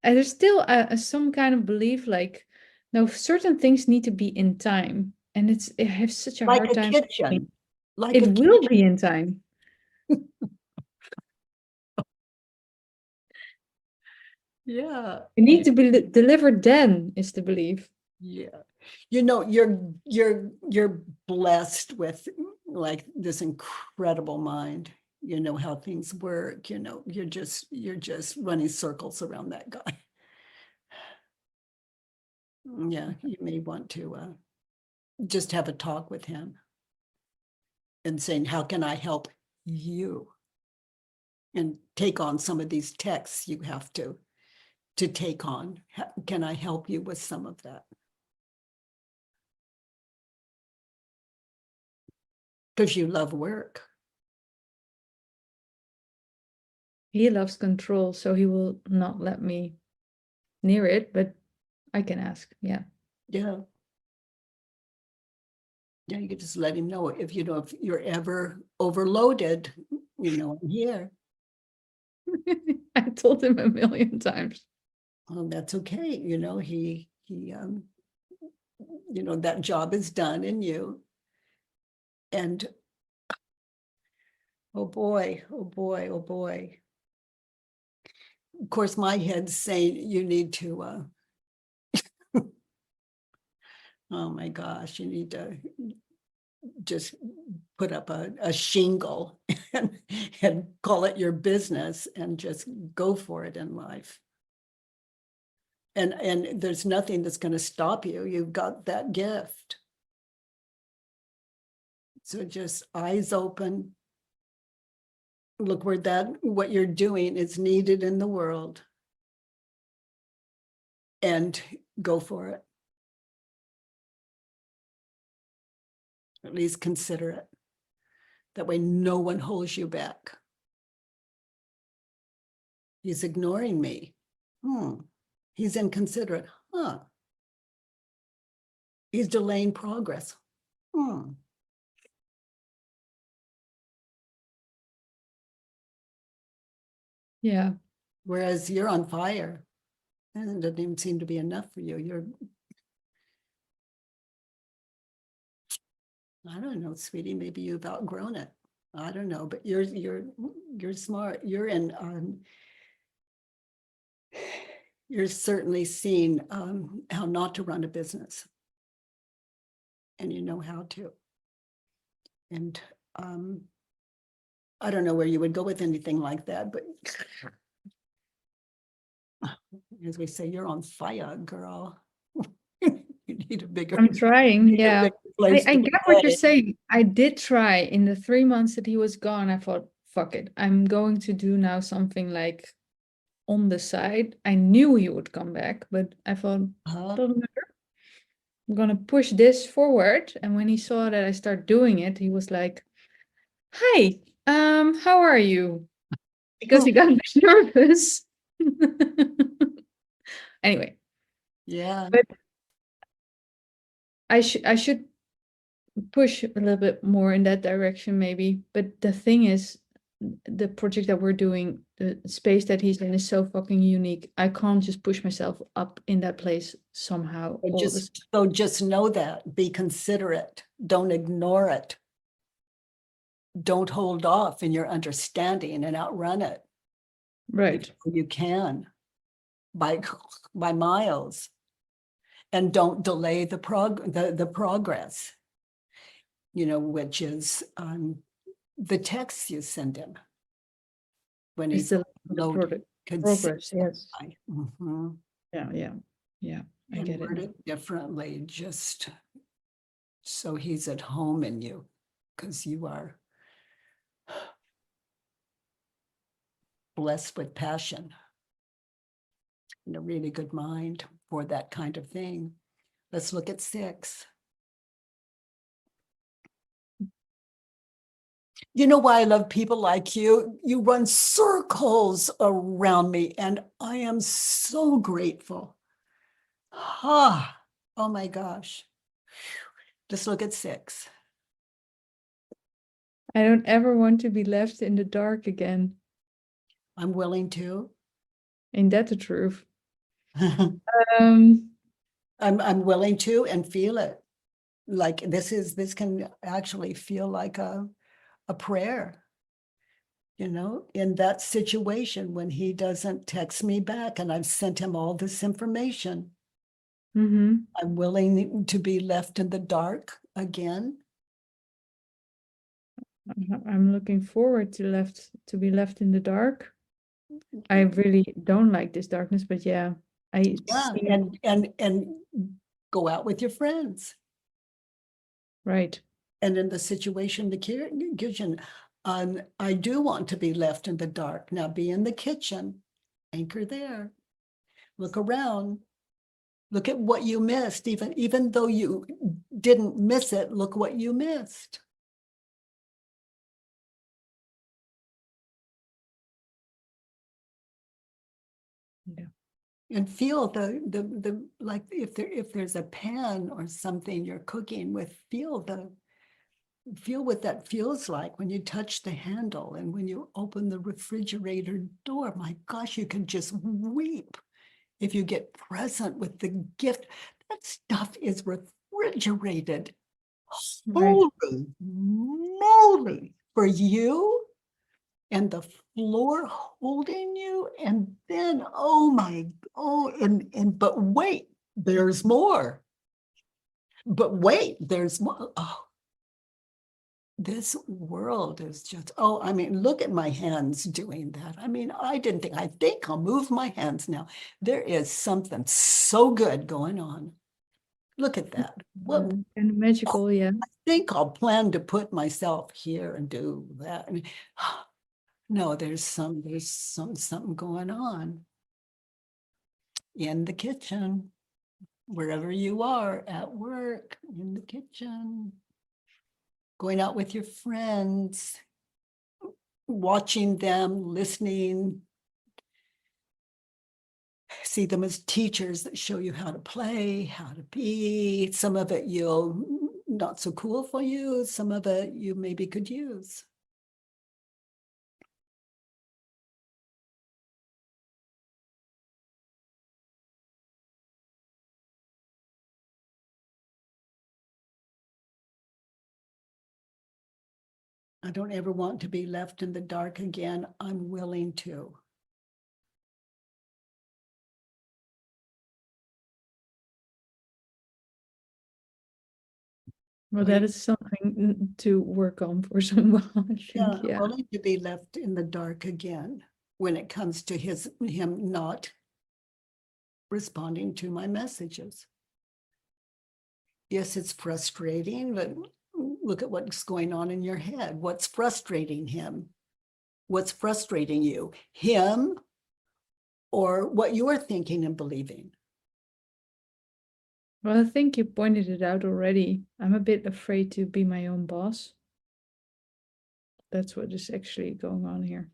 [SPEAKER 2] And there's still some kind of belief, like, no, certain things need to be in time, and I have such a
[SPEAKER 1] like
[SPEAKER 2] hard
[SPEAKER 1] a
[SPEAKER 2] time.
[SPEAKER 1] kitchen. Like
[SPEAKER 2] It
[SPEAKER 1] a
[SPEAKER 2] will
[SPEAKER 1] kitchen.
[SPEAKER 2] be in time.
[SPEAKER 1] Yeah.
[SPEAKER 2] It needs to be delivered then, is the belief.
[SPEAKER 1] Yeah. You're blessed with like this incredible mind. You know how things work, you're just running circles around that guy. Yeah, you may want to just have a talk with him and saying, how can I help you? And take on some of these texts you have to take on. Can I help you with some of that? Because you love work.
[SPEAKER 2] He loves control, so he will not let me near it, but I can ask. Yeah.
[SPEAKER 1] Yeah. Yeah, you could just let him know if you're ever overloaded, I'm here.
[SPEAKER 2] I told him 1,000,000 times.
[SPEAKER 1] Well, that's okay. He that job is done in you. And oh boy. Of course, my head's saying you need to, oh my gosh, you need to just put up a shingle and call it your business and just go for it in life. And there's nothing that's going to stop you. You've got that gift. So just eyes open. Look where what you're doing is needed in the world. And go for it. At least consider it. That way no one holds you back. He's ignoring me. He's inconsiderate. He's delaying progress.
[SPEAKER 2] Yeah.
[SPEAKER 1] Whereas you're on fire. And it doesn't even seem to be enough for you. I don't know, sweetie, maybe you've outgrown it. I don't know, but you're smart. You're certainly seen how not to run a business. And you know how to. And I don't know where you would go with anything like that, but as we say, you're on fire, girl. You need a bigger.
[SPEAKER 2] I'm trying. Yeah. I get what you're
[SPEAKER 1] play.
[SPEAKER 2] saying. I did try in the 3 months that he was gone. I thought, fuck it. I'm going to do now something like on the side. I knew he would come back, but I thought,
[SPEAKER 1] Uh-huh.
[SPEAKER 2] doesn't matter. I'm gonna push this forward. And when he saw that I start doing it, he was like, "Hi, how are you?" Because he got nervous. Anyway,
[SPEAKER 1] Yeah.
[SPEAKER 2] but I should push a little bit more in that direction, maybe. But the thing is, the project that we're doing, the space that he's in is so fucking unique. I can't just push myself up in that place somehow.
[SPEAKER 1] So
[SPEAKER 2] all the
[SPEAKER 1] just know that. Be considerate. Don't ignore it. Don't hold off in your understanding and outrun it.
[SPEAKER 2] Right.
[SPEAKER 1] You can by miles. And don't delay the progress, which is the text you send him when
[SPEAKER 2] It's
[SPEAKER 1] he's
[SPEAKER 2] the
[SPEAKER 1] loaded.
[SPEAKER 2] progress, yes.
[SPEAKER 1] Mhm.
[SPEAKER 2] Yeah. I
[SPEAKER 1] And
[SPEAKER 2] get
[SPEAKER 1] word
[SPEAKER 2] it.
[SPEAKER 1] it differently, just so he's at home in you, because you are blessed with passion and a really good mind for that kind of thing. Let's look at 6. You know why I love people like you? You run circles around me, and I am so grateful. Oh my gosh. Let's look at 6.
[SPEAKER 2] I don't ever want to be left in the dark again.
[SPEAKER 1] I'm willing to.
[SPEAKER 2] Ain't that the truth?
[SPEAKER 1] I'm willing to and feel it. Like this can actually feel like a prayer. In that situation when he doesn't text me back and I've sent him all this information.
[SPEAKER 2] I'm
[SPEAKER 1] willing to be left in the dark again.
[SPEAKER 2] I'm looking forward to be left in the dark. I really don't like this darkness, but yeah, I see it.
[SPEAKER 1] and go out with your friends.
[SPEAKER 2] Right.
[SPEAKER 1] And in the situation, the kitchen, I do want to be left in the dark. Now be in the kitchen, anchor there, look around, look at what you missed. Even though you didn't miss it, look what you missed.
[SPEAKER 2] Yeah.
[SPEAKER 1] And feel the like if there's a pan or something you're cooking with, feel what that feels like when you touch the handle and when you open the refrigerator door. My gosh, you can just weep if you get present with the gift. That stuff is refrigerated.
[SPEAKER 2] Right.
[SPEAKER 1] Holy moly, for you and the floor holding you. And then, but wait, there's more. But wait, there's more. Oh, this world is just, look at my hands doing that. I think I'll move my hands now. There is something so good going on. Look at that. Well,
[SPEAKER 2] and magical, yeah.
[SPEAKER 1] I think I'll plan to put myself here and do that. No, there's something going on in the kitchen, wherever you are, at work, in the kitchen, going out with your friends, watching them, listening, see them as teachers that show you how to play, how to be. Some of it not so cool for you. Some of it you maybe could use. I don't ever want to be left in the dark again. I'm willing to.
[SPEAKER 2] Well, that is something to work on for someone, I think. Yeah.
[SPEAKER 1] Willing to be left in the dark again when it comes to him not responding to my messages. Yes, it's frustrating, but look at what's going on in your head. What's frustrating him? What's frustrating you? Him or what you are thinking and believing?
[SPEAKER 2] Well, I think you pointed it out already. I'm a bit afraid to be my own boss. That's what is actually going on here.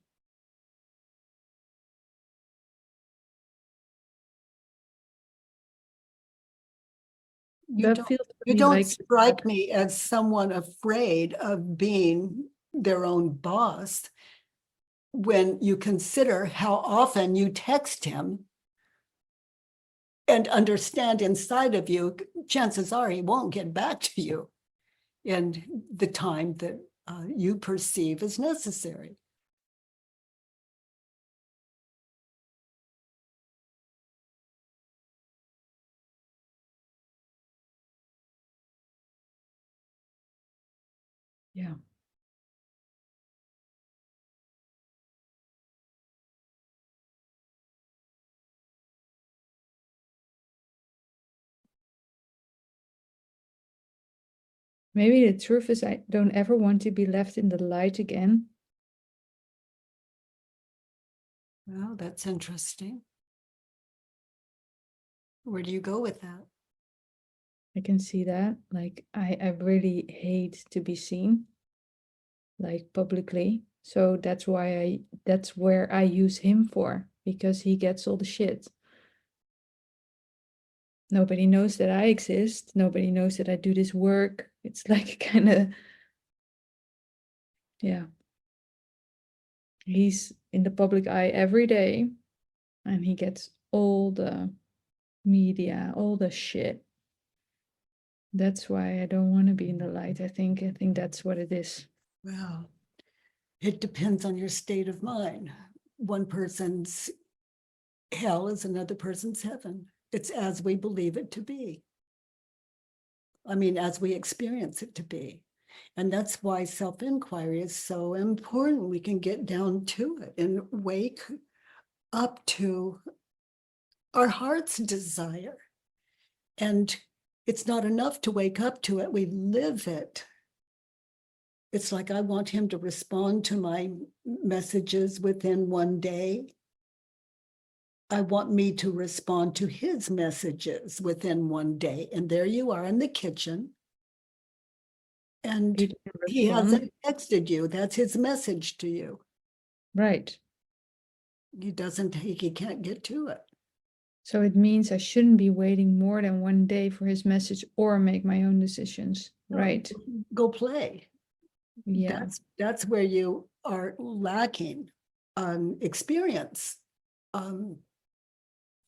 [SPEAKER 1] You
[SPEAKER 2] That
[SPEAKER 1] don't,
[SPEAKER 2] feels to
[SPEAKER 1] you
[SPEAKER 2] me
[SPEAKER 1] don't
[SPEAKER 2] like
[SPEAKER 1] strike me as someone afraid of being their own boss when you consider how often you text him and understand inside of you, chances are he won't get back to you in the time that you perceive as necessary.
[SPEAKER 2] yeah. Maybe the truth is I don't ever want to be left in the light again.
[SPEAKER 1] Well, that's interesting. Where do you go with that?
[SPEAKER 2] I can see that. Like I really hate to be seen, like publicly. So that's where I use him for, because he gets all the shit. Nobody knows that I exist. Nobody knows that I do this work. It's like kind of, yeah. He's in the public eye every day, and he gets all the media, all the shit. That's why I don't want to be in the light. I think that's what it is.
[SPEAKER 1] Well, it depends on your state of mind. One person's hell is another person's heaven. It's as we believe it to be. I mean, as we experience it to be. And that's why self-inquiry is so important. We can get down to it and wake up to our heart's desire. And it's not enough to wake up to it, we live it. It's like I want him to respond to my messages within one day. I want me to respond to his messages within one day. And there you are in the kitchen. And he hasn't texted you. That's his message to you.
[SPEAKER 2] Right.
[SPEAKER 1] He can't get to it.
[SPEAKER 2] So it means I shouldn't be waiting more than one day for his message or make my own decisions. Right.
[SPEAKER 1] Go play.
[SPEAKER 2] Yeah.
[SPEAKER 1] That's where you are lacking experience.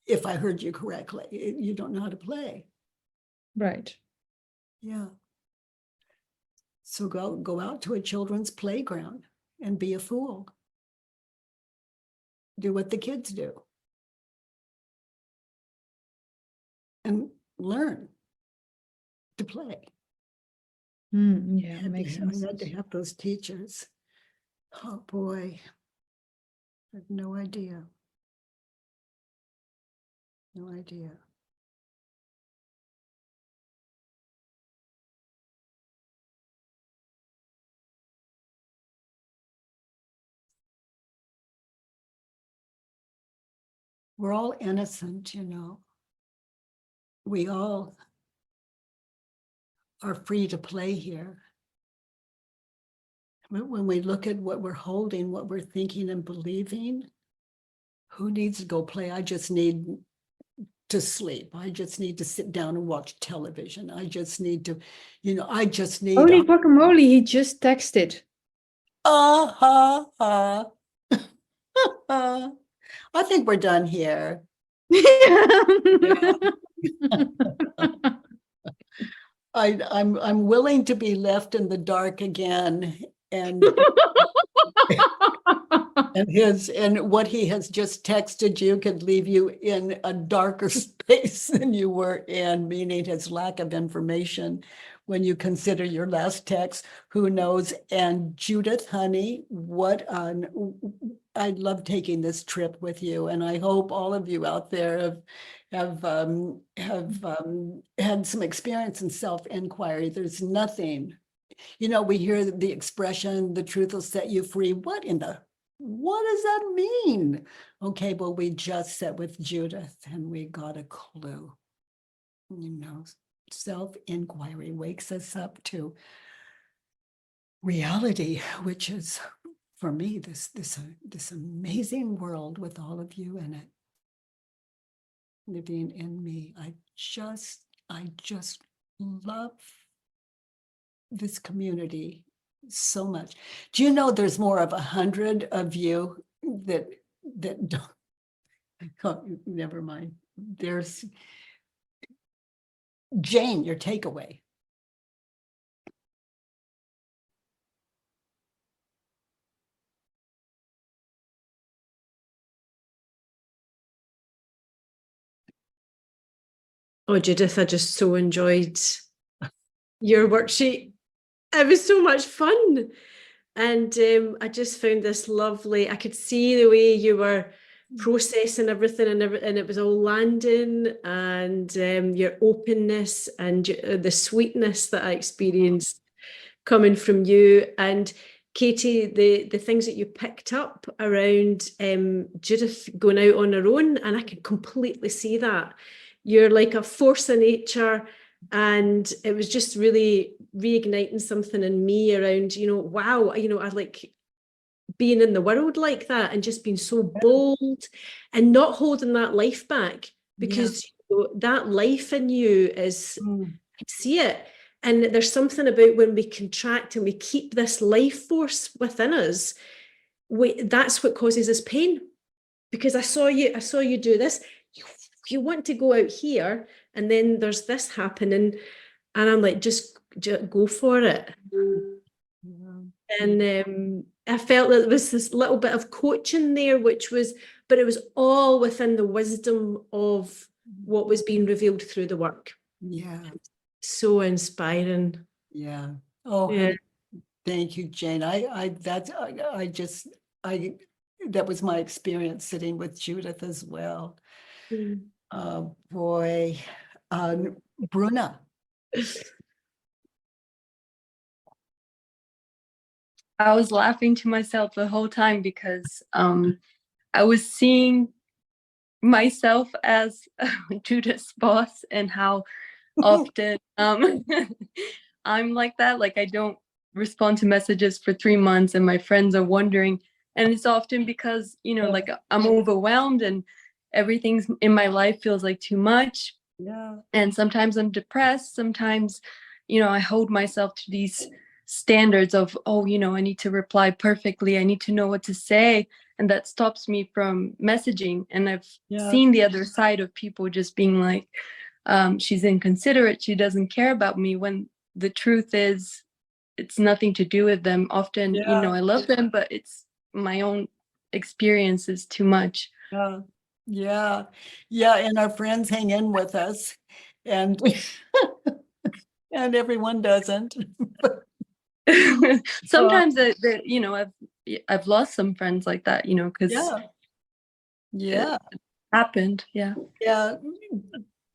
[SPEAKER 1] If I heard you correctly, you don't know how to play.
[SPEAKER 2] Right.
[SPEAKER 1] Yeah. So go out to a children's playground and be a fool. Do what the kids do. And learn to play.
[SPEAKER 2] Yeah, makes sense.
[SPEAKER 1] I had to have those teachers. Oh boy, I have no idea. No idea. We're all innocent, you know. We all are free to play here. When we look at what we're holding, what we're thinking and believing, who needs to go play? I just need to sleep. I just need to sit down and watch television. I just need to, I just need.
[SPEAKER 2] Holy guacamole, he just texted.
[SPEAKER 1] I think we're done here. I'm willing to be left in the dark again, and and what he has just texted you could leave you in a darker space than you were in, meaning his lack of information. When you consider your last text, who knows? And Judith, honey, I love taking this trip with you, and I hope all of you out there have had some experience in self-inquiry. There's nothing, we hear the expression, the truth will set you free. What in the what does that mean? Okay, well, we just sat with Judith and we got a clue. Self-inquiry wakes us up to reality, which is, for me, this amazing world with all of you in it, living in me. I just love this community so much. Do you know there's more of 100 of you that don't? Oh, never mind. There's Jane, your takeaway.
[SPEAKER 3] Oh, Judith, I just so enjoyed your worksheet. It was so much fun. And I just found this lovely, I could see the way you were processing everything and it was all landing, and your openness and the sweetness that I experienced coming from you. And Katie, the things that you picked up around Judith going out on her own, and I can completely see that. You're like a force of nature, and it was just really reigniting something in me around, wow, I like being in the world like that and just being so bold and not holding that life back, because that life in you is, I can see it. And there's something about when we contract and we keep this life force within us, that's what causes us pain. Because I saw you do this. You want to go out here, and then there's this happening, and I'm like, just go for it. And I felt that there was this little bit of coaching there, but it was all within the wisdom of what was being revealed through the work.
[SPEAKER 1] Yeah.
[SPEAKER 3] So inspiring.
[SPEAKER 1] Yeah. Oh,
[SPEAKER 3] Yeah.
[SPEAKER 1] Thank you, Jane. that was my experience sitting with Judith as well. Boy, Bruna.
[SPEAKER 4] I was laughing to myself the whole time because I was seeing myself as Judith's boss, and how often I'm like that. Like, I don't respond to messages for 3 months and my friends are wondering. And it's often because, like, I'm overwhelmed and everything's in my life feels like too much.
[SPEAKER 1] Yeah.
[SPEAKER 4] And sometimes I'm depressed. Sometimes, I hold myself to these standards of, I need to reply perfectly. I need to know what to say. And that stops me from messaging. And I've seen the other side of people just being like, she's inconsiderate. She doesn't care about me, when the truth is it's nothing to do with them. Often, I love them, but it's my own experience is too much.
[SPEAKER 1] Yeah. And our friends hang in with us, and and everyone doesn't.
[SPEAKER 4] Sometimes I've lost some friends like that, because it happened.
[SPEAKER 1] Yeah.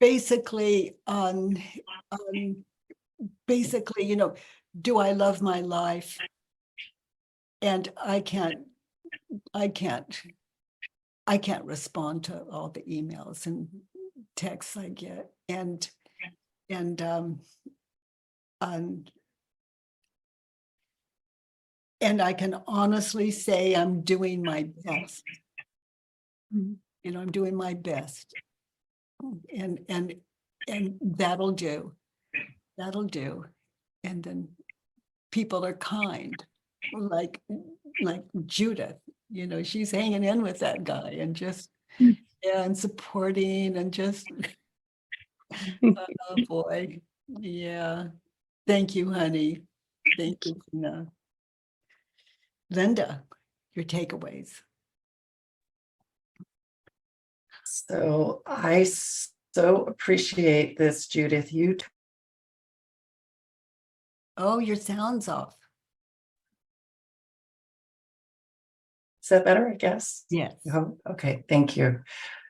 [SPEAKER 1] Basically, do I love my life? And I can't respond to all the emails and texts I get, and I can honestly say I'm doing my best. I'm doing my best, and that'll do. And then people are kind, like Judith. She's hanging in with that guy and just and supporting and just oh boy. Yeah. Thank you, honey. Thank you, Tina. Linda, your takeaways.
[SPEAKER 5] So I so appreciate this, Judith.
[SPEAKER 1] Oh, your sound's off.
[SPEAKER 5] Is that better, I guess?
[SPEAKER 1] Yes.
[SPEAKER 5] Oh, okay, thank you.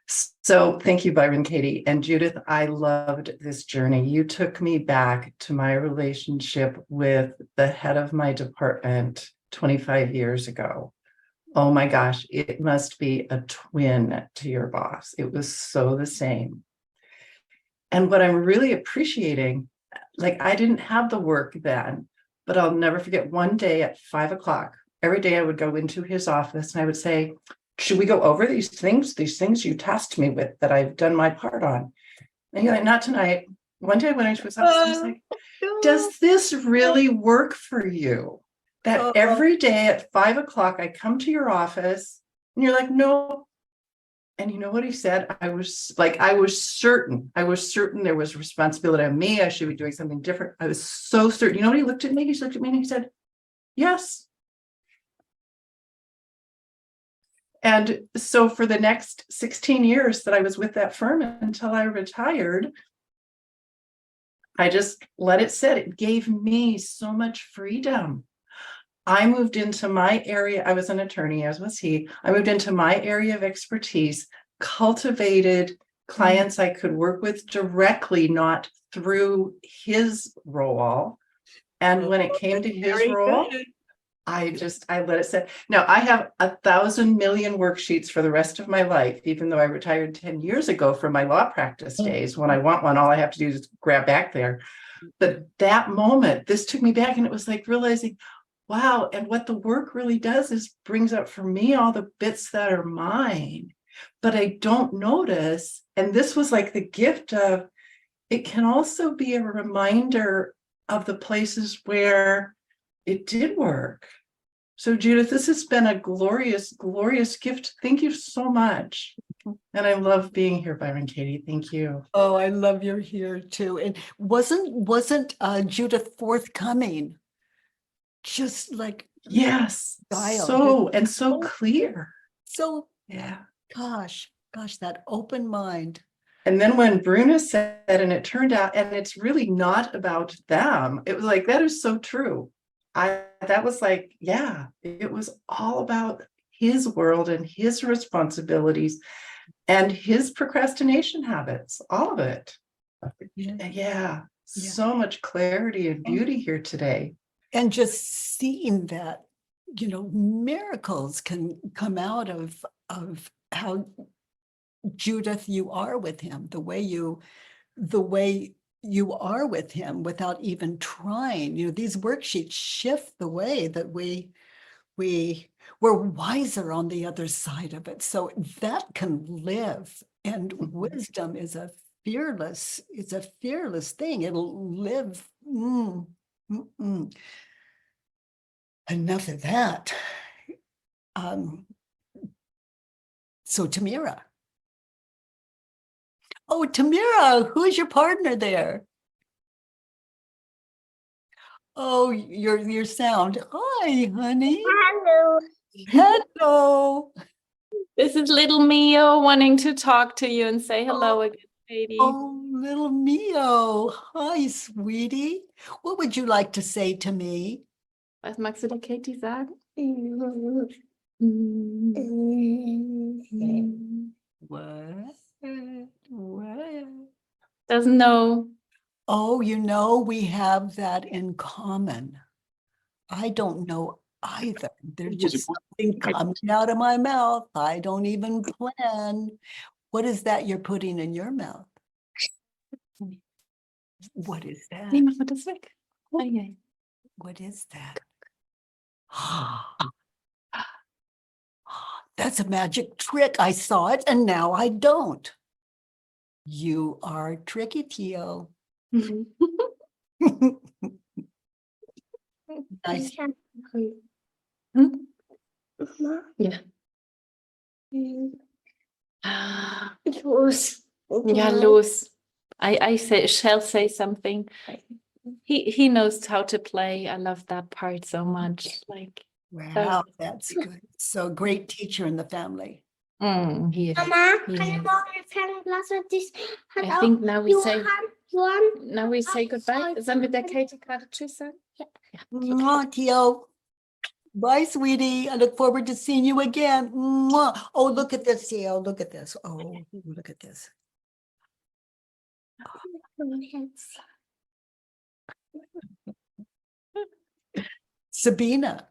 [SPEAKER 5] So thank you, Byron Katie. And Judith, I loved this journey. You took me back to my relationship with the head of my department 25 years ago, Oh my gosh, it must be a twin to your boss. It was so the same. And what I'm really appreciating, like I didn't have the work then, but I'll never forget one day at 5 o'clock, every day I would go into his office and I would say, should we go over these things you tasked me with that I've done my part on? And he's like, not tonight. One day I went into his office and I was like, does this really work for you? That every day at 5 o'clock, I come to your office and you're like, no. And you know what he said? I was certain there was responsibility on me. I should be doing something different. I was so certain. You know what he looked at me? He looked at me and he said, yes. And so for the next 16 years that I was with that firm until I retired, I just let it sit. It gave me so much freedom. I moved into my area. I was an attorney, as was he. I moved into my area of expertise, cultivated clients I could work with directly, not through his role. And when it came to his role, I let it sit. Now I have 1,000 million worksheets for the rest of my life, even though I retired 10 years ago from my law practice days. When I want one, all I have to do is grab back there. But that moment, this took me back and it was like realizing, wow, and what the work really does is brings up for me all the bits that are mine, but I don't notice. And this was like the gift of, it can also be a reminder of the places where it did work. So Judith, this has been a glorious, glorious gift. Thank you so much. And I love being here, Byron Katie. Thank you.
[SPEAKER 1] Oh, I love you're here too. And wasn't Judith forthcoming? Just like,
[SPEAKER 5] yes,
[SPEAKER 1] dialed.
[SPEAKER 5] so clear.
[SPEAKER 1] So
[SPEAKER 5] yeah,
[SPEAKER 1] gosh, that open mind.
[SPEAKER 5] And then when Bruna said, and it turned out, and it's really not about them, it was like, that is so true. That was like, yeah, it was all about his world and his responsibilities and his procrastination habits, all of it. Yeah. So much clarity and beauty here today.
[SPEAKER 1] And just seeing that, miracles can come out of how, Judith, you are with him, the way you are with him without even trying. These worksheets shift the way that we're wiser on the other side of it. So that can live. And wisdom is a fearless thing. It'll live. Enough of that. So Tamira. Oh, Tamira, who's your partner there? Oh, your sound. Hi, honey.
[SPEAKER 6] Hello.
[SPEAKER 1] Hello.
[SPEAKER 6] This is little Mio wanting to talk to you and say hello again, Katie.
[SPEAKER 1] Oh, little Mio. Hi, sweetie. What would you like to say to me?
[SPEAKER 6] Was magst du der Katie sagen?
[SPEAKER 1] What?
[SPEAKER 6] Doesn't know.
[SPEAKER 1] Oh, we have that in common. I don't know either. There's just something coming out of my mouth. I don't even plan. What is that you're putting in your mouth? What is that?
[SPEAKER 6] Nee, mach mal das weg. Okay.
[SPEAKER 1] What is that? That's a magic trick. I saw it and now I don't. You are tricky, Tio. Nice.
[SPEAKER 6] Ja. Los. Ja, los. I shall say something. He knows how to play. I love that part so much.
[SPEAKER 1] Wow, that's good. So great teacher in the family.
[SPEAKER 6] He is.
[SPEAKER 7] Mama,
[SPEAKER 6] He
[SPEAKER 7] kan
[SPEAKER 6] is.
[SPEAKER 7] je morgen het fernglas met die
[SPEAKER 6] I think now we say
[SPEAKER 7] Johan,
[SPEAKER 6] goodbye. Sollen wir der Katie gerade Tschüss sagen? Ja.
[SPEAKER 1] Mwah, Tio. Bye, sweetie. I look forward to seeing you again. Mwah. Oh, look at this, Tio. Look at this. Oh, look at this. Sabina.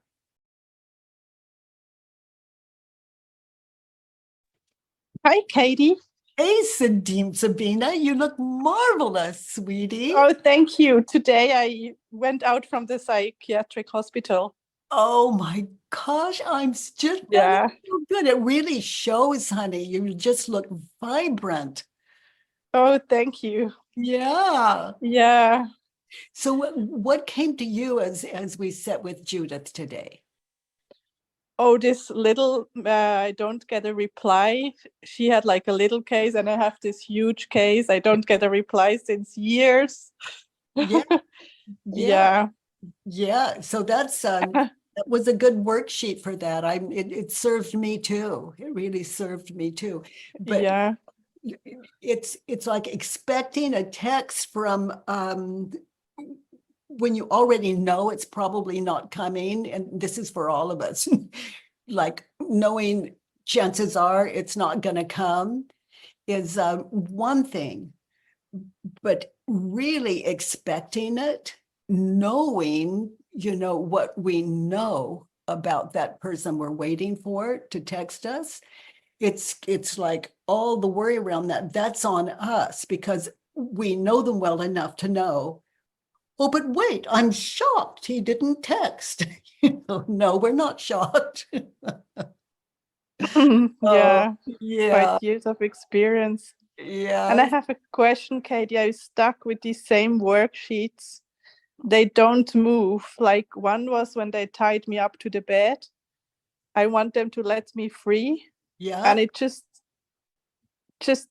[SPEAKER 8] Hi, Katie.
[SPEAKER 1] Hey, Sabina, you look marvelous, sweetie.
[SPEAKER 8] Oh, thank you. Today I went out from the psychiatric hospital.
[SPEAKER 1] Oh my gosh, I'm just
[SPEAKER 8] Yeah.
[SPEAKER 1] so good. It really shows, honey. You just look vibrant.
[SPEAKER 8] Oh, thank you.
[SPEAKER 1] Yeah.
[SPEAKER 8] Yeah.
[SPEAKER 1] So what came to you as we sat with Judith today?
[SPEAKER 8] Oh, this little, I don't get a reply. She had like a little case and I have this huge case. I don't get a reply since years.
[SPEAKER 1] Yeah.
[SPEAKER 8] Yeah.
[SPEAKER 1] Yeah. So that's that was a good worksheet for that. It served me too. It really served me too. But
[SPEAKER 8] Yeah.
[SPEAKER 1] it's like expecting a text from when you already know it's probably not coming, and this is for all of us, like knowing chances are it's not going to come is one thing, but really expecting it, knowing, what we know about that person we're waiting for to text us, it's like all the worry around that's on us because we know them well enough to know, oh, but wait, I'm shocked he didn't text. No, we're not shocked.
[SPEAKER 8] Yeah.
[SPEAKER 1] Yeah.
[SPEAKER 8] Quite years of experience.
[SPEAKER 1] Yeah.
[SPEAKER 8] And I have a question, Katie. I was stuck with these same worksheets. They don't move. Like one was when they tied me up to the bed. I want them to let me free.
[SPEAKER 1] Yeah.
[SPEAKER 8] And it just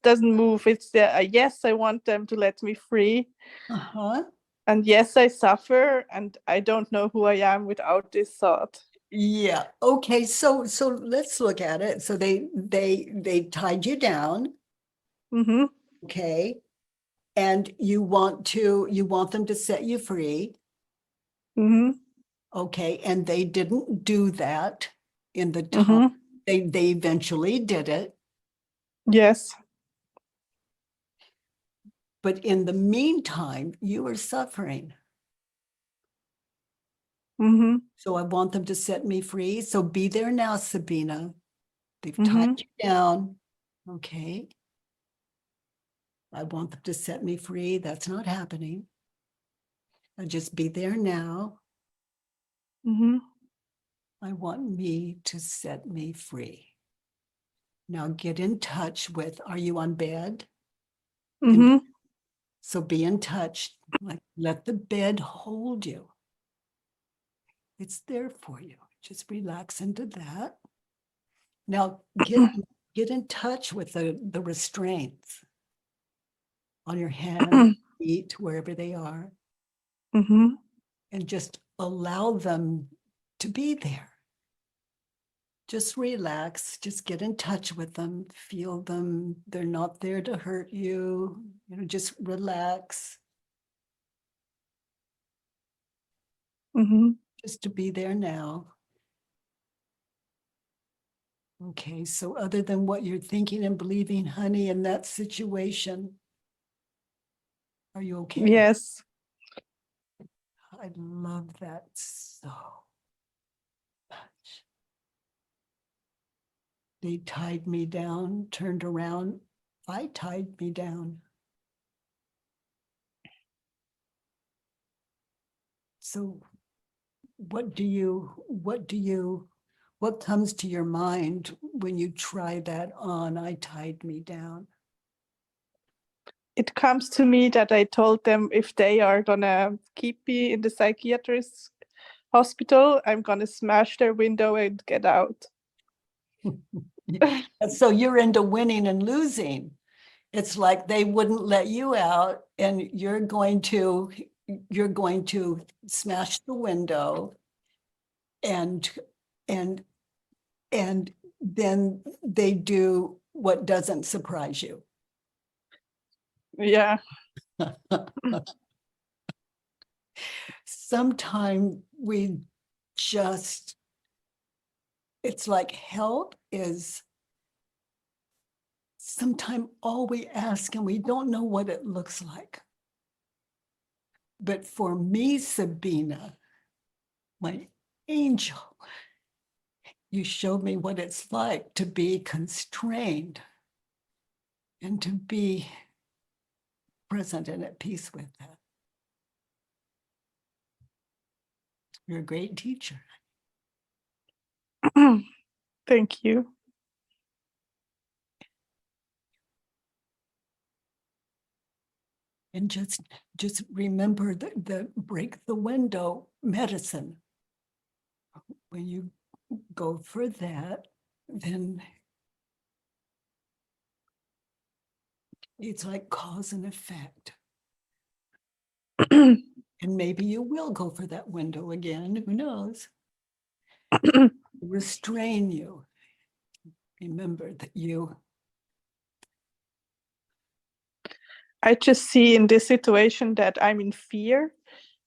[SPEAKER 8] doesn't move. It's yes, I want them to let me free.
[SPEAKER 1] Uh-huh.
[SPEAKER 8] And yes, I suffer, and I don't know who I am without this thought.
[SPEAKER 1] Yeah. Okay. So let's look at it. So they tied you down.
[SPEAKER 8] Mm-hmm.
[SPEAKER 1] Okay. And you want them to set you free.
[SPEAKER 8] Mm-hmm.
[SPEAKER 1] Okay. And they didn't do that in the time.
[SPEAKER 8] Mm-hmm.
[SPEAKER 1] They eventually did it.
[SPEAKER 8] Yes.
[SPEAKER 1] But in the meantime, you are suffering.
[SPEAKER 8] Mm-hmm.
[SPEAKER 1] So I want them to set me free. So be there now, Sabina. They've
[SPEAKER 8] Mm-hmm.
[SPEAKER 1] tied you down. Okay. I want them to set me free. That's not happening. I'll just be there now.
[SPEAKER 8] Mm-hmm.
[SPEAKER 1] I want me to set me free. Now get in touch with, are you on bed?
[SPEAKER 8] Mm-hmm.
[SPEAKER 1] So be in touch. Like, let the bed hold you. It's there for you. Just relax into that. Now get in touch with the restraints on your hands, feet, wherever they are,
[SPEAKER 8] Mm-hmm.
[SPEAKER 1] and just allow them to be there. Just relax, just get in touch with them, feel them. They're not there to hurt you. Just relax.
[SPEAKER 8] Mm-hmm.
[SPEAKER 1] Just to be there now. Okay, so other than what you're thinking and believing, honey, in that situation, are you okay?
[SPEAKER 8] Yes.
[SPEAKER 1] I love that so much. They tied me down, turned around. I tied me down. So what comes to your mind when you try that on? I tied me down.
[SPEAKER 8] It comes to me that I told them if they are gonna keep me in the psychiatrist hospital, I'm gonna smash their window and get out.
[SPEAKER 1] So you're into winning and losing. It's like they wouldn't let you out, and you're going to smash the window, and then they do what doesn't surprise you.
[SPEAKER 8] Yeah.
[SPEAKER 1] Sometimes it's like help is sometimes all we ask, and we don't know what it looks like. But for me, Sabina, my angel, you showed me what it's like to be constrained and to be present and at peace with that. You're a great teacher.
[SPEAKER 8] Thank you.
[SPEAKER 1] And just remember the break the window medicine. When you go for that, then it's like cause and effect. And maybe you will go for that window again, who knows? Restrain you. Remember that
[SPEAKER 8] I just see in this situation that I'm in fear,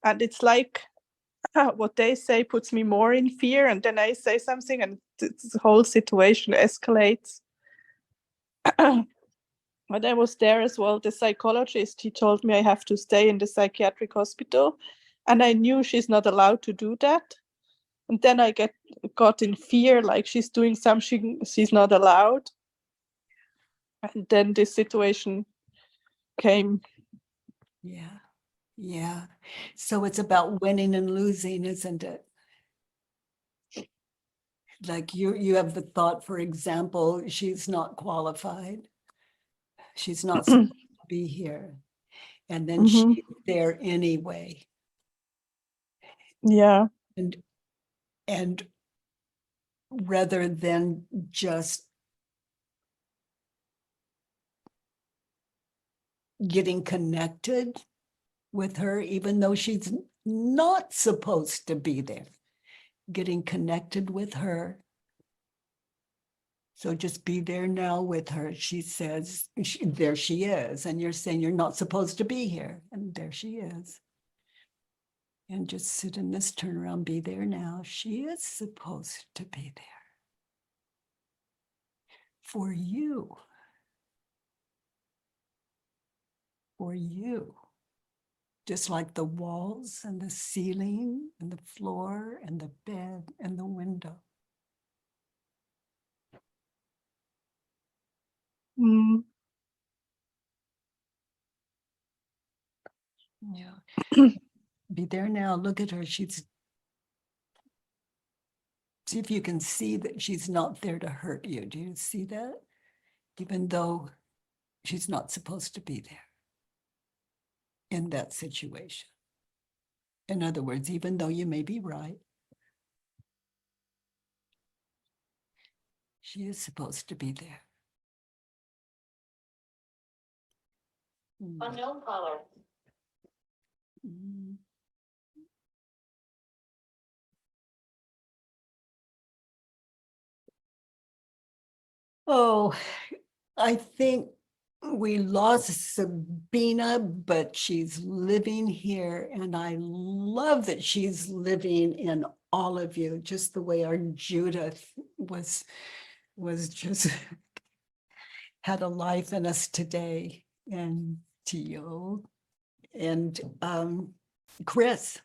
[SPEAKER 8] and it's like what they say puts me more in fear, and then I say something and the whole situation escalates. When I was there as well, the psychologist, he told me I have to stay in the psychiatric hospital, and I knew she's not allowed to do that. And then I got in fear, like she's doing something she's not allowed. And then this situation came.
[SPEAKER 1] Yeah. So it's about winning and losing, isn't it? Like you have the thought, for example, she's not qualified. She's not supposed to be here. And then she's there anyway.
[SPEAKER 8] Yeah.
[SPEAKER 1] And rather than just getting connected with her, even though she's not supposed to be there, getting connected with her. So just be there now with her. She says, there she is. And you're saying you're not supposed to be here. And there she is. And just sit in this turnaround, be there now. She is supposed to be there. For you. For you. Just like the walls and the ceiling and the floor and the bed and the window. Yeah. Be there now. Look at her. See if you can see that she's not there to hurt you. Do you see that? Even though she's not supposed to be there in that situation. In other words, even though you may be right, she is supposed to be there.
[SPEAKER 6] Unknown caller.
[SPEAKER 1] Oh, I think we lost Sabina, but she's living here. And I love that she's living in all of you, just the way our Judith was just had a life in us today. And Tio and Chris.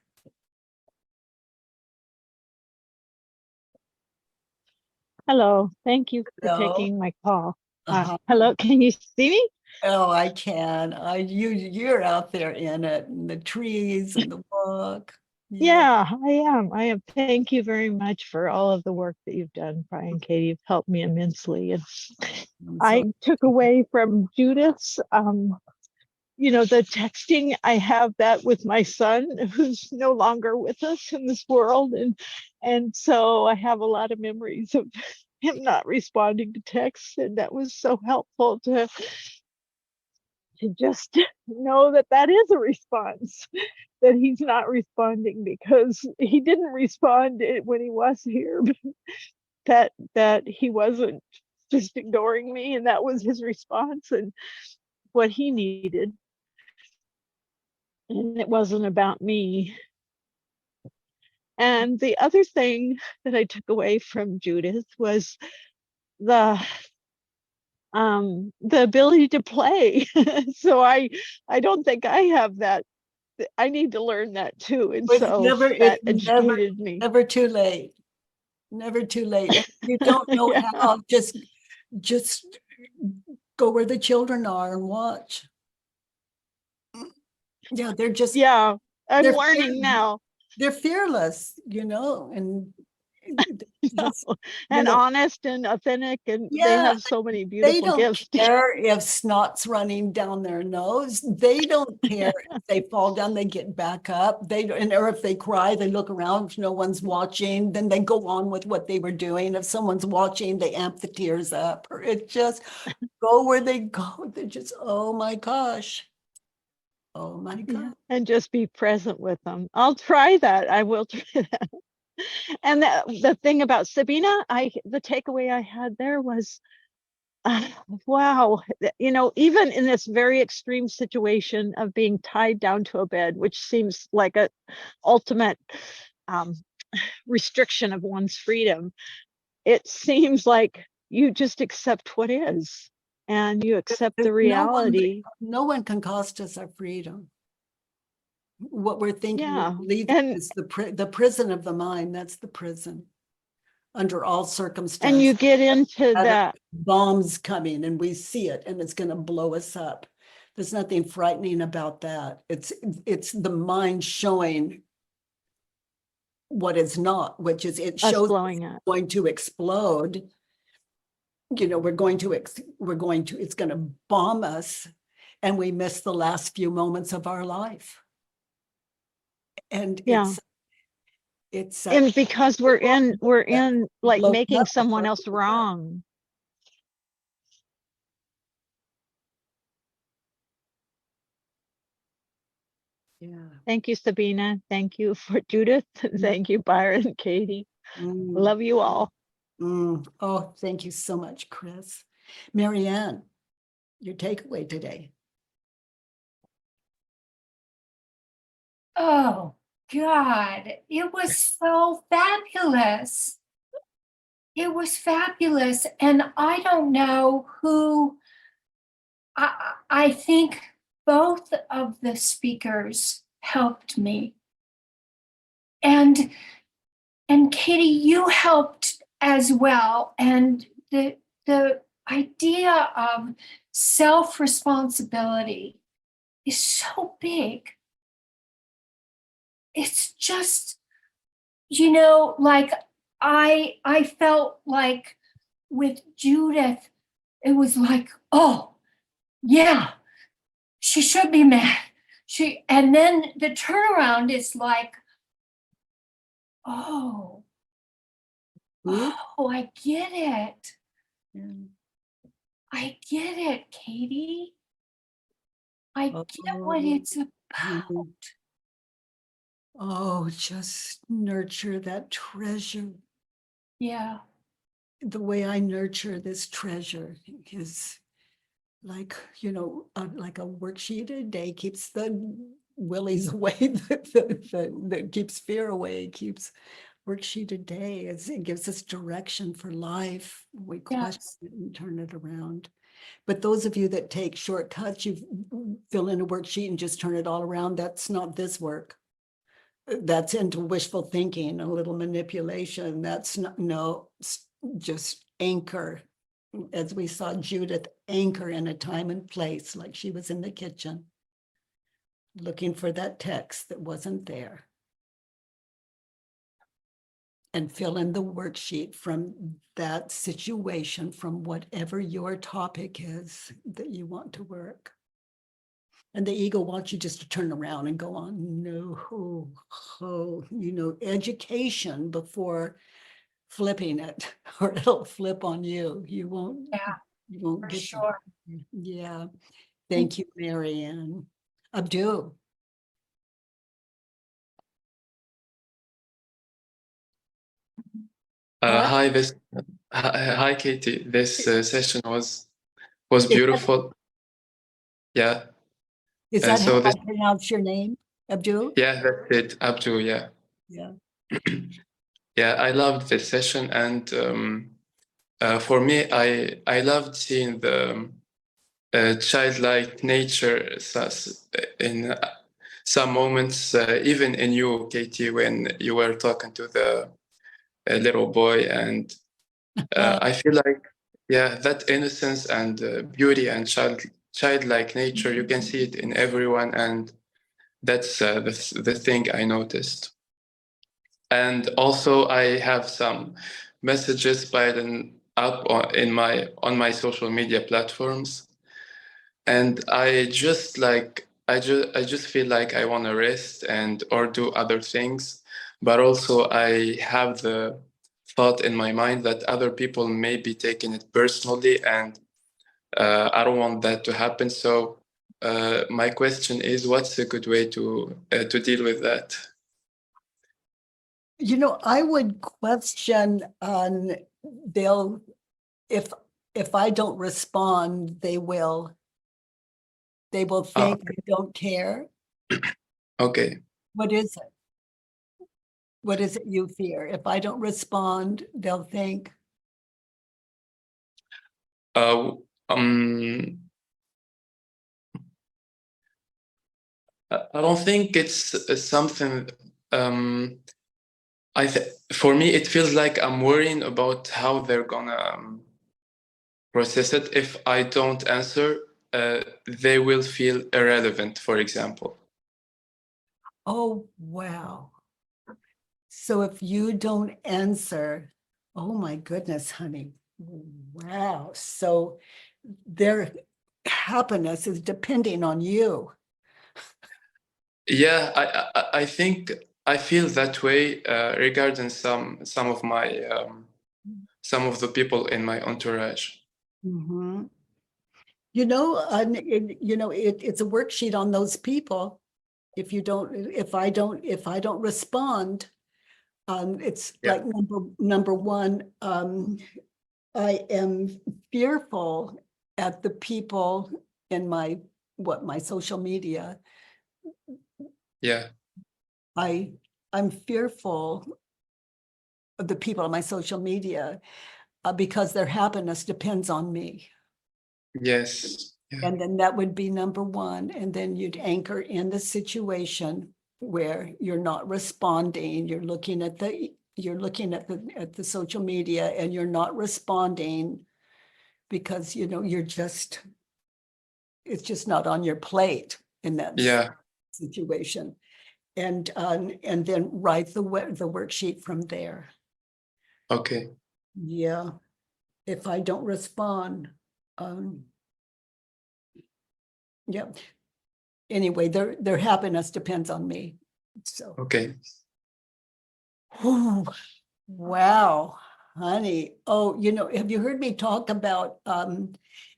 [SPEAKER 9] Hello, thank you for
[SPEAKER 1] Hello.
[SPEAKER 9] taking my call.
[SPEAKER 1] Uh-huh.
[SPEAKER 9] Hello, can you see me?
[SPEAKER 1] Oh, I can. You're out there in it, and the trees and the walk.
[SPEAKER 9] Yeah, I am. Thank you very much for all of the work that you've done, Byron Katie. You've helped me immensely. And I took away from Judith's, the texting. I have that with my son, who's no longer with us in this world, and so I have a lot of memories of him not responding to texts, and that was so helpful to just know that is a response, that he's not responding because he didn't respond when he was here, but that he wasn't just ignoring me, and that was his response and what he needed. And it wasn't about me. And the other thing that I took away from Judith was the ability to play. So I don't think I have that. I need to learn that too. And so that educated me.
[SPEAKER 1] Never too late. Never too late. You don't know how, just Go where the children are and watch. Yeah, they're just,
[SPEAKER 9] Yeah, I'm
[SPEAKER 1] they're
[SPEAKER 9] learning
[SPEAKER 1] fearless.
[SPEAKER 9] now.
[SPEAKER 1] They're fearless, and just,
[SPEAKER 9] And honest and authentic, and they
[SPEAKER 1] yeah,
[SPEAKER 9] have so many
[SPEAKER 1] they
[SPEAKER 9] beautiful
[SPEAKER 1] don't
[SPEAKER 9] gifts.
[SPEAKER 1] care if snot's running down their nose. They don't care if they fall down, they get back up. Or if they cry, they look around, if no one's watching, then they go on with what they were doing. If someone's watching, they amp the tears up, or it just go where they go. They're just, oh my gosh. Oh my God.
[SPEAKER 9] And just be present with them. I'll try that. I will try that. And the thing about Sabina, the takeaway I had there was, wow, even in this very extreme situation of being tied down to a bed, which seems like a ultimate restriction of one's freedom, it seems like you just accept what is, and you accept the reality.
[SPEAKER 1] No one can cost us our freedom. What we're thinking,
[SPEAKER 9] Yeah,
[SPEAKER 1] believing is the prison of the mind. That's the prison. Under all circumstances.
[SPEAKER 9] and you get into that.
[SPEAKER 1] Bombs coming, and we see it, and it's going to blow us up. There's nothing frightening about that. It's the mind showing what is not, which is it
[SPEAKER 9] Us
[SPEAKER 1] shows
[SPEAKER 9] blowing up.
[SPEAKER 1] going to explode. We're going to, it's going to bomb us, and we miss the last few moments of our life. And
[SPEAKER 9] Yeah.
[SPEAKER 1] it's
[SPEAKER 9] And because we're in like
[SPEAKER 1] blows
[SPEAKER 9] making
[SPEAKER 1] up
[SPEAKER 9] someone
[SPEAKER 1] before
[SPEAKER 9] else
[SPEAKER 1] we do that.
[SPEAKER 9] wrong.
[SPEAKER 1] Yeah.
[SPEAKER 9] Thank you, Sabina. Thank you for Judith. Thank you, Byron, Katie.
[SPEAKER 1] Mm.
[SPEAKER 9] Love you all.
[SPEAKER 1] Oh, thank you so much, Chris. Marianne, your takeaway today.
[SPEAKER 10] Oh, God, it was so fabulous. It was fabulous. And I don't know who, I think both of the speakers helped me. And Katie, you helped as well. And the idea of self-responsibility is so big. It's just, like I felt like with Judith, it was like, oh, yeah, she should be mad. And then the turnaround is like, oh, I get it. I get it, Katie. I get what it's about.
[SPEAKER 1] Oh, just nurture that treasure.
[SPEAKER 10] Yeah.
[SPEAKER 1] The way I nurture this treasure is like, like a worksheet a day keeps the willies away, that keeps fear away, keeps worksheet a day. It gives us direction for life. We question it and turn it around. But those of you that take shortcuts, you fill in a worksheet and just turn it all around. That's not this work. That's into wishful thinking, a little manipulation. That's not, no, just anchor. As we saw Judith anchor in a time and place, like she was in the kitchen, looking for that text that wasn't there. And fill in the worksheet from that situation, from whatever your topic is that you want to work. And the ego wants you just to turn around and go on. No, education before flipping it, or it'll flip on you. You won't.
[SPEAKER 10] Yeah,
[SPEAKER 1] you won't
[SPEAKER 10] for
[SPEAKER 1] get
[SPEAKER 10] sure.
[SPEAKER 1] that. Yeah. Thank you, Marianne. Abdul.
[SPEAKER 11] Hi, Katie. This session was beautiful. Yeah.
[SPEAKER 1] Is that
[SPEAKER 11] so
[SPEAKER 1] how I pronounce your name, Abdul?
[SPEAKER 11] Yeah, that's it, Abdul. Yeah.
[SPEAKER 1] Yeah.
[SPEAKER 11] Yeah, I loved this session, and for me, I loved seeing the childlike nature in some moments, even in you, Katie, when you were talking to the little boy, and I feel like Yeah, that innocence and beauty and childlike nature, you can see it in everyone, and that's the thing I noticed. And also, I have some messages by the up on my social media platforms, and I just feel like I want to rest or do other things, but also I have the thought in my mind that other people may be taking it personally, and I don't want that to happen. So my question is, what's a good way to deal with that?
[SPEAKER 1] You know, I would question on if I don't respond, they will think I don't care.
[SPEAKER 11] Okay.
[SPEAKER 1] What is it? What is it you fear? If I don't respond, they'll think.
[SPEAKER 11] I don't think it's something. For me, it feels like I'm worrying about how they're gonna process it. If I don't answer, they will feel irrelevant, for example.
[SPEAKER 1] Oh, wow. So if you don't answer, oh my goodness, honey. Wow. So their happiness is depending on you.
[SPEAKER 11] Yeah, I think I feel that way regarding some of the people in my entourage.
[SPEAKER 1] Mm-hmm. You know, it's a worksheet on those people. If I don't respond, it's like number one, I am fearful at the people in my social media.
[SPEAKER 11] Yeah.
[SPEAKER 1] I'm fearful of the people on my social media because their happiness depends on me.
[SPEAKER 11] Yes. Yeah.
[SPEAKER 1] And then that would be number one. And then you'd anchor in the situation where you're not responding. You're looking at the social media and you're not responding because, it's just not on your plate in that situation. And then write the worksheet from there.
[SPEAKER 11] Okay.
[SPEAKER 1] Yeah. If I don't respond, yeah. Anyway, their happiness depends on me. So.
[SPEAKER 11] Okay.
[SPEAKER 1] Oh, wow, honey. Oh, have you heard me talk about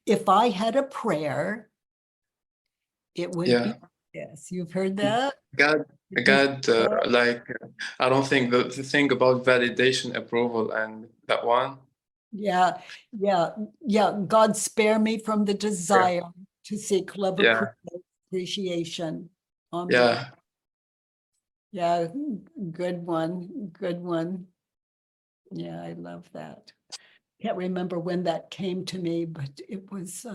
[SPEAKER 1] if I had a prayer, it would be yes. You've heard that?
[SPEAKER 11] God, I don't think the thing about validation, approval, and that one.
[SPEAKER 1] Yeah. God, spare me from the desire to seek love, appreciation.
[SPEAKER 11] Yeah.
[SPEAKER 1] Yeah, good one. Yeah, I love that. Can't remember when that came to me, but it was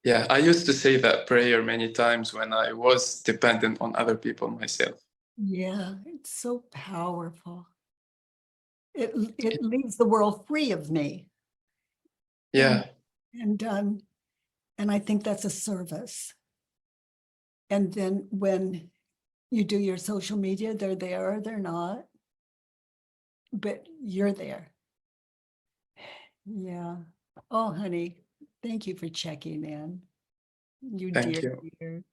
[SPEAKER 11] Yeah, I used to say that prayer many times when I was dependent on other people myself.
[SPEAKER 1] Yeah, it's so powerful. It leaves the world free of me.
[SPEAKER 11] Yeah.
[SPEAKER 1] And I think that's a service. And then when you do your social media, they're there or they're not, but you're there. Yeah. Oh, honey, thank you for checking in.
[SPEAKER 11] Thank you.
[SPEAKER 1] Dear.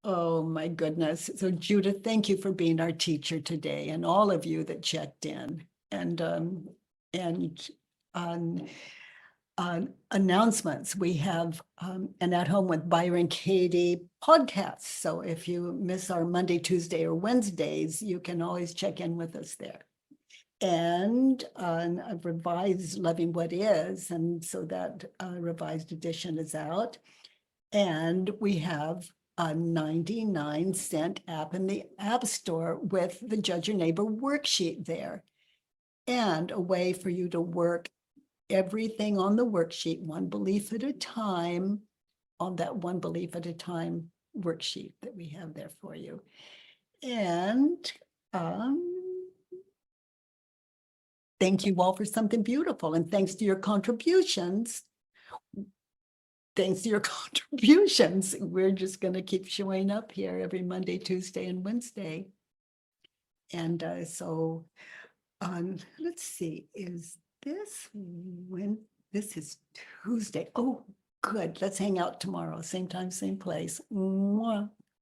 [SPEAKER 1] Oh my goodness. So Judith, thank you for being our teacher today, and all of you that checked in. And on announcements, we have an At Home with Byron Katie podcast. So if you miss our Monday, Tuesday, or Wednesdays, you can always check in with us there. And I've revised Loving What Is, and so that revised edition is out. And we have a 99-cent app in the App Store with the Judge Your Neighbor worksheet there, and a way for you to work everything on the worksheet, one belief at a time, on that one belief at a time worksheet that we have there for you. And thank you all for something beautiful. And thanks to your contributions, we're just going to keep showing up here every Monday, Tuesday, and Wednesday. And so let's see, is this when this is Tuesday? Oh, good. Let's hang out tomorrow. Same time, same place. Mwah.